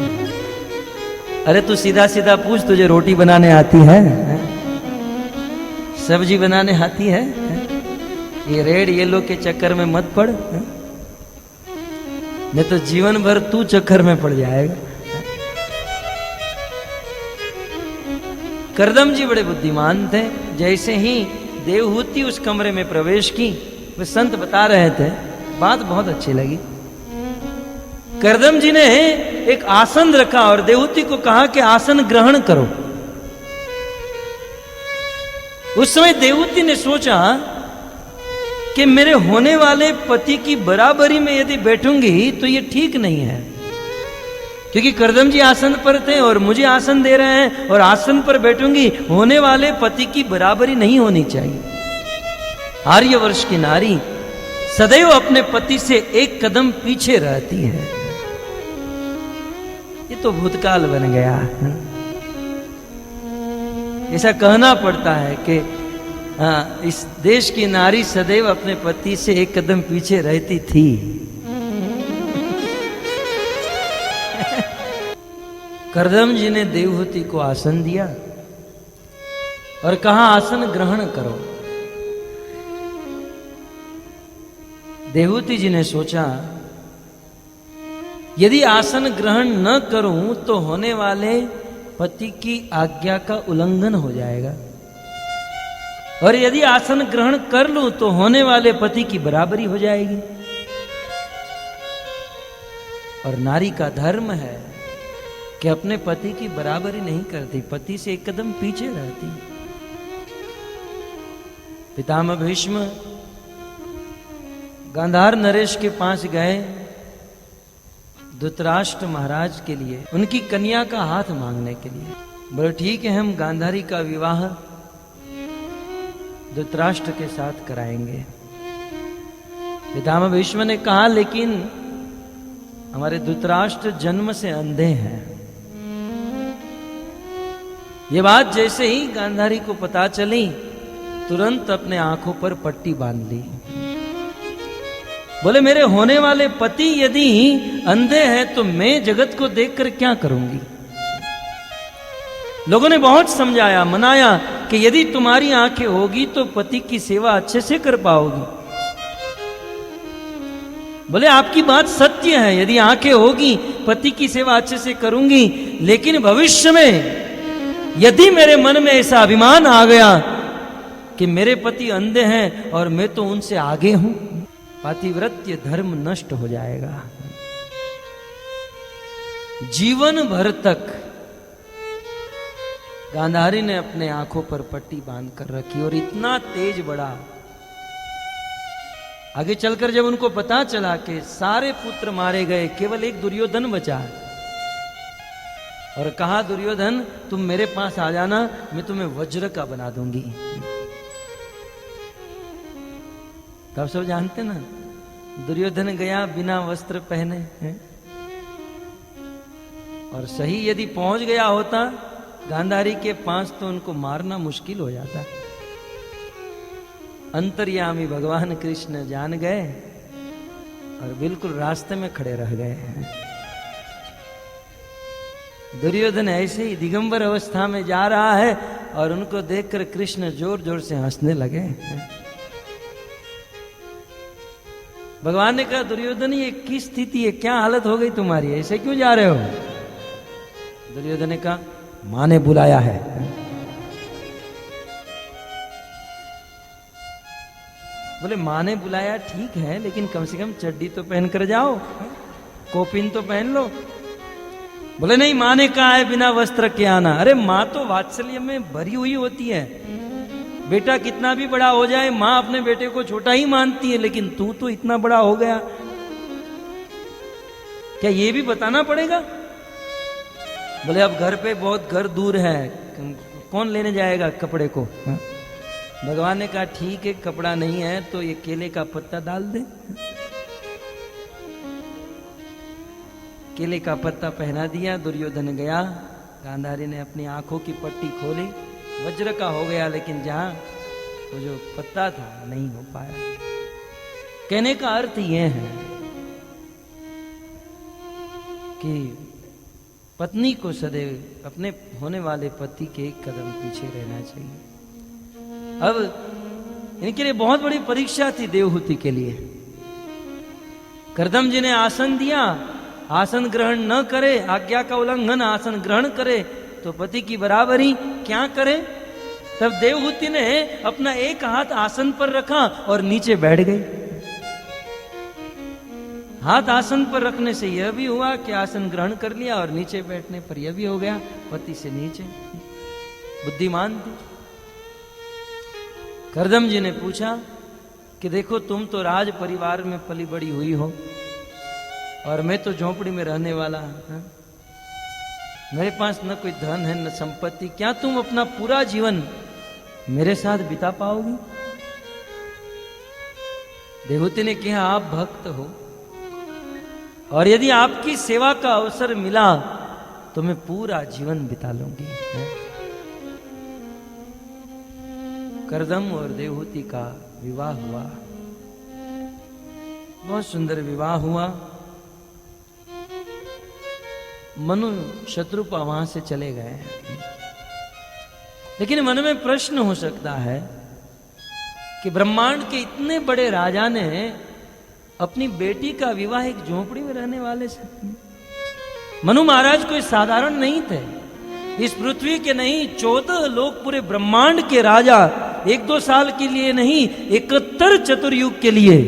अरे तू सीधा सीधा पूछ, तुझे रोटी बनाने आती है, सब्जी बनाने आती है, ये रेड येलो के चक्कर में मत पड़, नहीं तो जीवन भर तू चक्कर में पड़ जाएगा। करदम जी बड़े बुद्धिमान थे। जैसे ही देवहूति उस कमरे में प्रवेश की, वे संत बता रहे थे, बात बहुत अच्छी लगी। करदम जी ने एक आसन रखा और देवहूति को कहा कि आसन ग्रहण करो। उस समय देवहूति ने सोचा कि मेरे होने वाले पति की बराबरी में यदि बैठूंगी तो ये ठीक नहीं है, क्योंकि करदम जी आसन पर थे और मुझे आसन दे रहे हैं और आसन पर बैठूंगी, होने वाले पति की बराबरी नहीं होनी चाहिए। आर्यवर्ष की नारी सदैव अपने पति से एक कदम पीछे रहती है। ये तो भूतकाल बन गया। ऐसा कहना पड़ता है कि इस देश की नारी सदैव अपने पति से एक कदम पीछे रहती थी। करदम जी ने देवहूति को आसन दिया और कहा आसन ग्रहण करो। देवहूति जी ने सोचा यदि आसन ग्रहण न करूं तो होने वाले पति की आज्ञा का उल्लंघन हो जाएगा, और यदि आसन ग्रहण कर लूं तो होने वाले पति की बराबरी हो जाएगी। और नारी का धर्म है कि अपने पति की बराबरी नहीं करती, पति से एक कदम पीछे रहती। पितामह भीष्म गांधार नरेश के पास गए धृतराष्ट्र महाराज के लिए, उनकी कन्या का हाथ मांगने के लिए। बोले ठीक है, हम गांधारी का विवाह धृतराष्ट्र के साथ कराएंगे। पितामह भीष्म ने कहा लेकिन हमारे धृतराष्ट्र जन्म से अंधे हैं। ये बात जैसे ही गांधारी को पता चली, तुरंत अपने आंखों पर पट्टी बांध ली। बोले मेरे होने वाले पति यदि अंधे हैं तो मैं जगत को देखकर क्या करूंगी। लोगों ने बहुत समझाया, मनाया कि यदि तुम्हारी आंखें होगी तो पति की सेवा अच्छे से कर पाओगी। बोले आपकी बात सत्य है, यदि आंखें होगी पति की सेवा अच्छे से करूंगी, लेकिन भविष्य में यदि मेरे मन में ऐसा अभिमान आ गया कि मेरे पति अंधे हैं और मैं तो उनसे आगे हूं, पातिव्रत्य धर्म नष्ट हो जाएगा। जीवन भर तक गांधारी ने अपने आंखों पर पट्टी बांध कर रखी और इतना तेज बढ़ा। आगे चलकर जब उनको पता चला कि सारे पुत्र मारे गए, केवल एक दुर्योधन बचा, और कहा दुर्योधन तुम मेरे पास आ जाना, मैं तुम्हें वज्र का बना दूंगी। तब सब जानते ना, दुर्योधन गया बिना वस्त्र पहने हैं, और सही यदि पहुंच गया होता गांधारी के पास तो उनको मारना मुश्किल हो जाता। अंतर्यामी भगवान कृष्ण जान गए और बिल्कुल रास्ते में खड़े रह गए। दुर्योधन ऐसे ही दिगंबर अवस्था में जा रहा है और उनको देखकर कृष्ण जोर जोर से हंसने लगे। भगवान ने कहा दुर्योधन ये किस स्थिति है, क्या हालत हो गई तुम्हारी, ऐसे क्यों जा रहे हो। दुर्योधन ने कहा मां ने बुलाया है। बोले मां ने बुलाया ठीक है, लेकिन कम से कम चड्डी तो पहन कर जाओ, कोपिन तो पहन लो। बोले नहीं, मां ने कहा है बिना वस्त्र के आना। अरे मां तो वात्सल्य में भरी हुई होती है, बेटा कितना भी बड़ा हो जाए मां अपने बेटे को छोटा ही मानती है, लेकिन तू तो इतना बड़ा हो गया, क्या ये भी बताना पड़ेगा। बोले अब घर पे बहुत घर दूर है, कौन लेने जाएगा कपड़े को। भगवान ने कहा ठीक है, कपड़ा नहीं है तो ये केले का पत्ता डाल दे। केले का पत्ता पहना दिया, दुर्योधन गया। गांधारी ने अपनी आंखों की पट्टी खोली, वज्र का हो गया, लेकिन जहां वो जो पत्ता था नहीं हो पाया। कहने का अर्थ यह है कि पत्नी को सदैव अपने होने वाले पति के एक कदम पीछे रहना चाहिए। अब इनके लिए बहुत बड़ी परीक्षा थी देवहूति के लिए। करदम जी ने आसन दिया, आसन ग्रहण न करे, आज्ञा का उल्लंघन, आसन ग्रहण करे तो पति की बराबरी क्या करे। तब देवहूति ने अपना एक हाथ आसन पर रखा और नीचे बैठ गई। हाथ आसन पर रखने से यह भी हुआ कि आसन ग्रहण कर लिया, और नीचे बैठने पर यह भी हो गया पति से नीचे। बुद्धिमान थी। करदम जी ने पूछा कि देखो तुम तो राज परिवार में पली बड़ी हुई हो और मैं तो झोंपड़ी में रहने वाला हूं, मेरे पास न कोई धन है न संपत्ति, क्या तुम अपना पूरा जीवन मेरे साथ बिता पाओगी। देवहूति ने कहा आप भक्त हो और यदि आपकी सेवा का अवसर मिला तो मैं पूरा जीवन बिता लूंगी। करदम और देवहूति का विवाह हुआ, बहुत सुंदर विवाह हुआ। मनु शत्रुपा वहां से चले गए। लेकिन मन में प्रश्न हो सकता है कि ब्रह्मांड के इतने बड़े राजा ने अपनी बेटी का विवाह एक झोपड़ी में रहने वाले से। मनु महाराज कोई साधारण नहीं थे। इस पृथ्वी के नहीं 14 लोग पूरे ब्रह्मांड के राजा 1-2 साल के लिए नहीं 71 चतुर्युग के लिए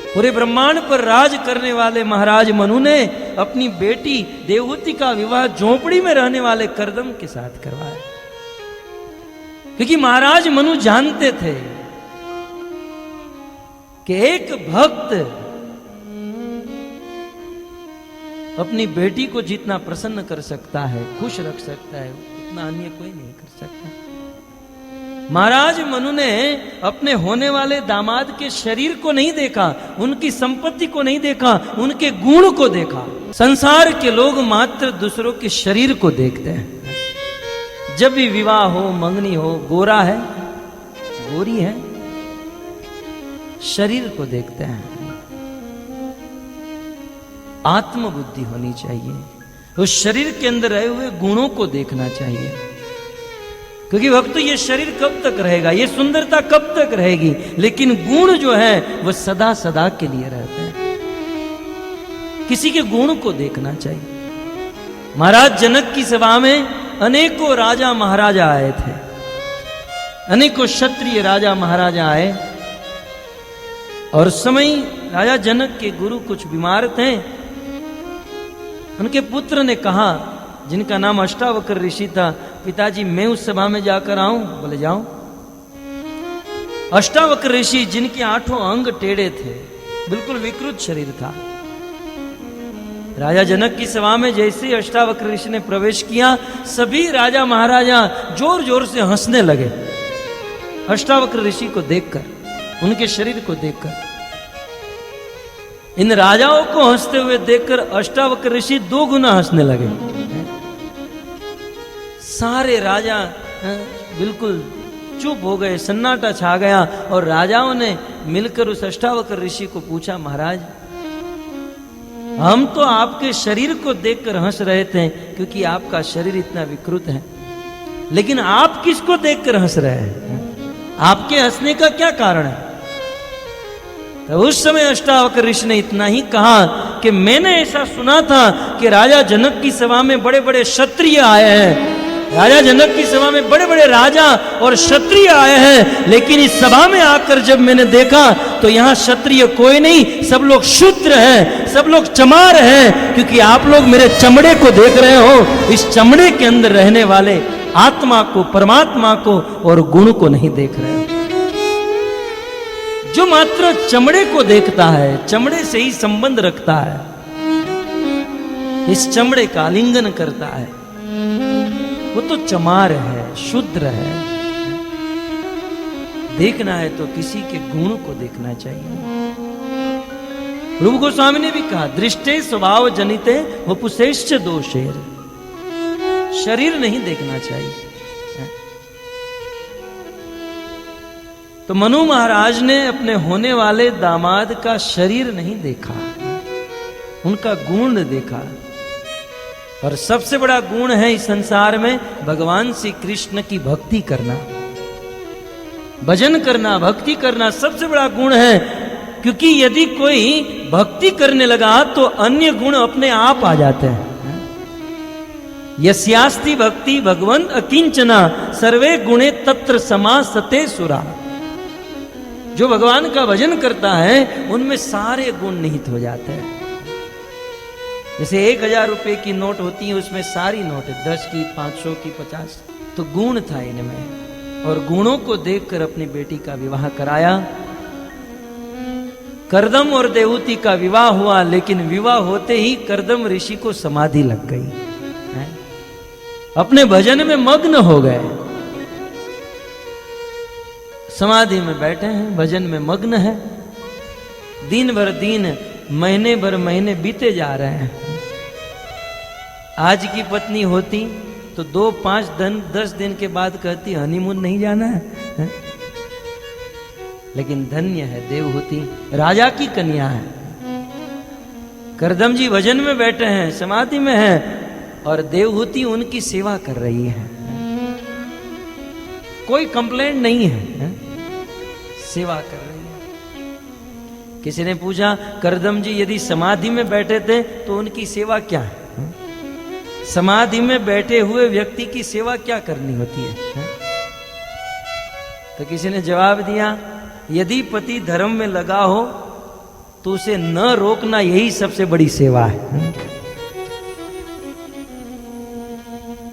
पूरे ब्रह्मांड पर राज करने वाले महाराज मनु ने अपनी बेटी देवहूति का विवाह झोपड़ी में रहने वाले कर्दम के साथ करवाया। क्योंकि महाराज मनु जानते थे कि एक भक्त अपनी बेटी को जितना प्रसन्न कर सकता है, खुश रख सकता है, उतना अन्य कोई नहीं कर सकता। महाराज मनु ने अपने होने वाले दामाद के शरीर को नहीं देखा, उनकी संपत्ति को नहीं देखा, उनके गुण को देखा। संसार के लोग मात्र दूसरों के शरीर को देखते हैं। जब भी विवाह हो, मंगनी हो, गोरा है, गोरी है, शरीर को देखते हैं। आत्मबुद्धि होनी चाहिए, उस शरीर के अंदर रहे हुए गुणों को देखना चाहिए। क्योंकि भक्त ये शरीर कब तक रहेगा, ये सुंदरता कब तक रहेगी, लेकिन गुण जो है वह सदा सदा के लिए रहते हैं। किसी के गुण को देखना चाहिए। महाराज जनक की सभा में अनेकों राजा महाराजा आए थे, अनेकों क्षत्रिय राजा महाराजा आए, और उस समय राजा जनक के गुरु कुछ बीमार थे। उनके पुत्र ने कहा, जिनका नाम अष्टावक्र ऋषि था, पिताजी मैं उस सभा में जाकर आऊं? बोले जाओ। अष्टावक्र ऋषि जिनके 8 अंग टेढ़े थे, बिल्कुल विकृत शरीर था। राजा जनक की सभा में जैसे ही अष्टावक्र ऋषि ने प्रवेश किया, सभी राजा महाराजा जोर जोर से हंसने लगे अष्टावक्र ऋषि को देखकर, उनके शरीर को देखकर। इन राजाओं को हंसते हुए देखकर अष्टावक्र ऋषि 2 गुना हंसने लगे। सारे राजा बिल्कुल चुप हो गए, सन्नाटा छा गया, और राजाओं ने मिलकर उस अष्टावक्र ऋषि को पूछा, महाराज हम तो आपके शरीर को देखकर हंस रहे थे क्योंकि आपका शरीर इतना विकृत है, लेकिन आप किसको देखकर हंस रहे हैं? आपके हंसने का क्या कारण है? तो उस समय अष्टावक्र ऋषि ने इतना ही कहा कि मैंने ऐसा सुना था कि राजा जनक की सभा में बड़े बड़े क्षत्रिय आए हैं, राजा जनक की सभा में बड़े बड़े राजा और क्षत्रिय आए हैं, लेकिन इस सभा में आकर जब मैंने देखा तो यहाँ क्षत्रिय कोई नहीं, सब लोग शूद्र हैं, सब लोग चमार हैं, क्योंकि आप लोग मेरे चमड़े को देख रहे हो, इस चमड़े के अंदर रहने वाले आत्मा को, परमात्मा को और गुण को नहीं देख रहे हो। जो मात्र चमड़े को देखता है, चमड़े से ही संबंध रखता है, इस चमड़े का आलिंगन करता है, वो तो चमार है, शूद्र है। देखना है तो किसी के गुण को देखना चाहिए। रूप गोस्वामी ने भी कहा, दृष्टे स्वभाव जनिते वपुषेश्च दोषेर, शरीर नहीं देखना चाहिए। तो मनु महाराज ने अपने होने वाले दामाद का शरीर नहीं देखा, उनका गुण देखा। और सबसे बड़ा गुण है इस संसार में भगवान श्री कृष्ण की भक्ति करना, भजन करना, भक्ति करना सबसे बड़ा गुण है। क्योंकि यदि कोई भक्ति करने लगा तो अन्य गुण अपने आप आ जाते हैं। यस्यास्ति भक्ति भगवंत अकिंचना सर्वे गुणे तत्र समासते सुरा। जो भगवान का भजन करता है उनमें सारे गुण निहित हो जाते हैं। जैसे 1000 रुपए की नोट होती है, उसमें सारी नोट है, 10 की, 500 की, 50। तो गुण था इनमें, और गुणों को देखकर अपनी बेटी का विवाह कराया। कर्दम और देवहूति का विवाह हुआ, लेकिन विवाह होते ही कर्दम ऋषि को समाधि लग गई, अपने भजन में मग्न हो गए, समाधि में बैठे हैं, भजन में मग्न है। दिन भर दिन, महीने भर महीने बीते जा रहे हैं। आज की पत्नी होती तो 2, 5, 10 दिन के बाद कहती हनीमून नहीं जाना है? लेकिन धन्य है देवहूति, राजा की कन्या है। करदम जी भजन में बैठे हैं, समाधि में हैं, और देवहूति उनकी सेवा कर रही है। कोई कंप्लेंट नहीं है, सेवा कर रही है। किसी ने पूछा, करदम जी यदि समाधि में बैठे थे तो उनकी सेवा क्या है? समाधि में बैठे हुए व्यक्ति की सेवा क्या करनी होती है? तो किसी ने जवाब दिया, यदि पति धर्म में लगा हो तो उसे न रोकना यही सबसे बड़ी सेवा है।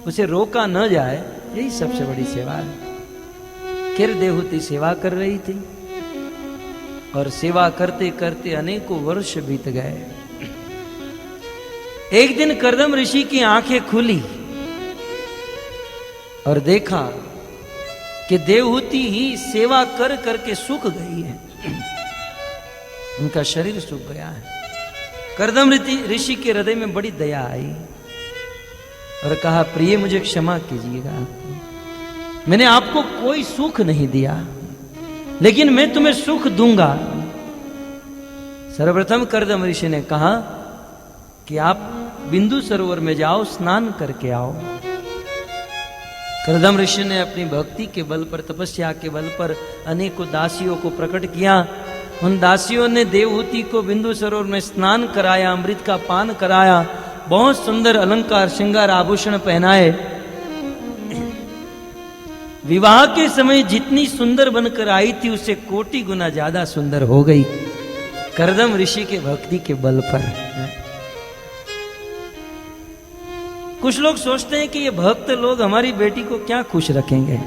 उसे रोका न जाए यही सबसे बड़ी सेवा है। किर देवहूति सेवा कर रही थी और सेवा करते करते अनेकों वर्ष बीत गए। एक दिन करदम ऋषि की आंखें खुली और देखा कि देवहूति ही सेवा कर करके सूख गई है, उनका शरीर सूख गया है। करदम ऋषि के हृदय में बड़ी दया आई और कहा, प्रिय मुझे क्षमा कीजिएगा, मैंने आपको कोई सुख नहीं दिया, लेकिन मैं तुम्हें सुख दूंगा। सर्वप्रथम करदम ऋषि ने कहा कि आप बिंदु सरोवर में जाओ, स्नान करके आओ। करदम ऋषि ने अपनी भक्ति के बल पर, तपस्या के बल पर अनेकों दासियों को प्रकट किया। उन दासियों ने देवहूति को बिंदु सरोवर में स्नान कराया, अमृत का पान कराया, बहुत सुंदर अलंकार श्रृंगार आभूषण पहनाए। विवाह के समय जितनी सुंदर बनकर आई थी उससे कोटि गुना ज्यादा सुंदर हो गई, करदम ऋषि के भक्ति के बल पर। कुछ लोग सोचते हैं कि ये भक्त लोग हमारी बेटी को क्या खुश रखेंगे।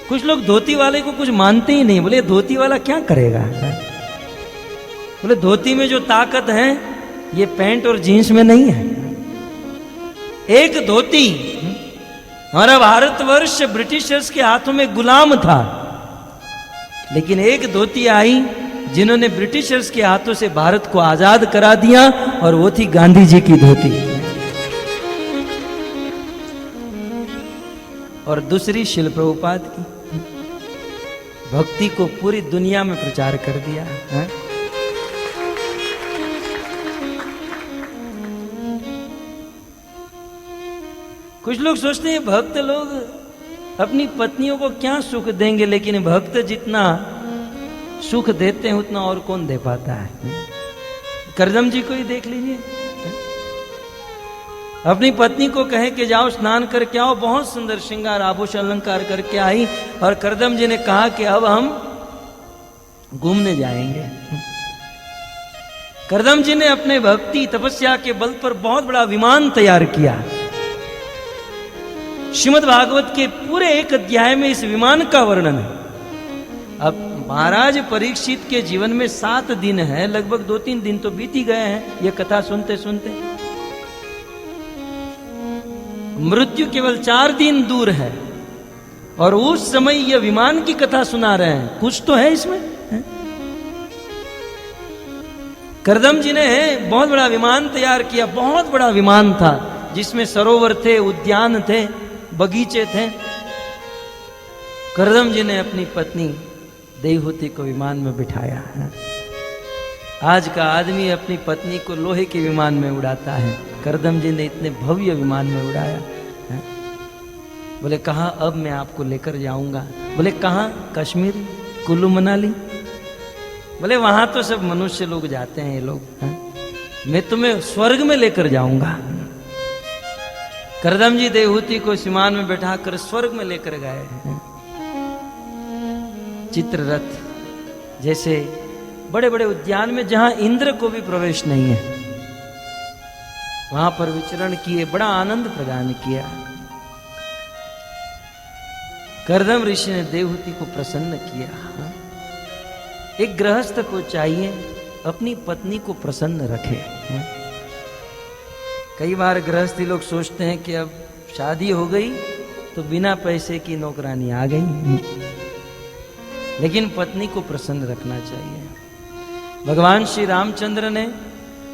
कुछ लोग धोती वाले को कुछ मानते ही नहीं, बोले धोती वाला क्या करेगा। बोले धोती में जो ताकत है ये पैंट और जीन्स में नहीं है। एक धोती, हमारा भारतवर्ष ब्रिटिशर्स के हाथों में गुलाम था, लेकिन एक धोती आई जिन्होंने ब्रिटिशर्स के हाथों से भारत को आजाद करा दिया, और वो थी गांधी जी की धोती। और दूसरी शिल प्रभुपाद की भक्ति को पूरी दुनिया में प्रचार कर दिया है। कुछ लोग सोचते हैं भक्त लोग अपनी पत्नियों को क्या सुख देंगे, लेकिन भक्त जितना सुख देते हैं उतना और कौन दे पाता है। करदम जी को ही देख लीजिए, अपनी पत्नी को कहे कि जाओ स्नान करके आओ, बहुत सुंदर श्रृंगार आभूषण अलंकार करके आई, और करदम जी ने कहा कि अब हम घूमने जाएंगे। करदम जी ने अपने भक्ति तपस्या के बल पर बहुत बड़ा विमान तैयार किया। श्रीमद् भागवत के पूरे एक अध्याय में इस विमान का वर्णन है। अब महाराज परीक्षित के जीवन में 7 दिन है, लगभग 2-3 दिन तो बीत ही गए हैं ये कथा सुनते सुनते। मृत्यु केवल 4 दिन दूर है, और उस समय यह विमान की कथा सुना रहे हैं। कुछ तो है इसमें है? करदम जी ने बहुत बड़ा विमान तैयार किया, बहुत बड़ा विमान था जिसमें सरोवर थे, उद्यान थे, बगीचे थे। करदम जी ने अपनी पत्नी देवहूति को विमान में बिठाया है। आज का आदमी अपनी पत्नी को लोहे के विमान में उड़ाता है, करदम जी ने इतने भव्य विमान में उड़ाया है। बोले कहाँ अब मैं आपको लेकर जाऊंगा। बोले कहाँ? कश्मीर, कुल्लू मनाली। बोले वहां तो सब मनुष्य लोग जाते हैं, ये लोग हैं? मैं तुम्हें स्वर्ग में लेकर जाऊंगा। करदम जी देवहूति को विमान में बैठाकर स्वर्ग में लेकर गए। चित्ररथ जैसे बड़े बड़े उद्यान में जहां इंद्र को भी प्रवेश नहीं है, वहां पर विचरण किए, बड़ा आनंद प्रदान किया। करदम ऋषि ने देवहूति को प्रसन्न किया। एक गृहस्थ को चाहिए अपनी पत्नी को प्रसन्न रखे। कई बार गृहस्थी लोग सोचते हैं कि अब शादी हो गई तो बिना पैसे की नौकरानी आ गई, लेकिन पत्नी को प्रसन्न रखना चाहिए। भगवान श्री रामचंद्र ने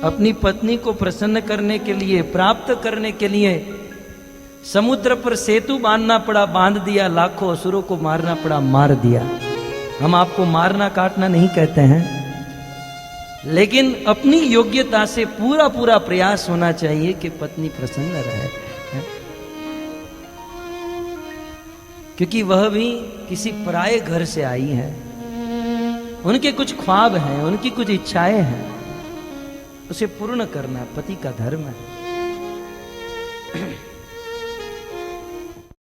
अपनी पत्नी को प्रसन्न करने के लिए, प्राप्त करने के लिए समुद्र पर सेतु बांधना पड़ा, बांध दिया, लाखों असुरों को मारना पड़ा, मार दिया। हम आपको मारना काटना नहीं कहते हैं, लेकिन अपनी योग्यता से पूरा पूरा प्रयास होना चाहिए कि पत्नी प्रसन्न रहे, क्योंकि वह भी किसी पराये घर से आई है। उनके कुछ ख्वाब हैं, उनकी कुछ इच्छाएं हैं, उसे पूर्ण करना पति का धर्म है।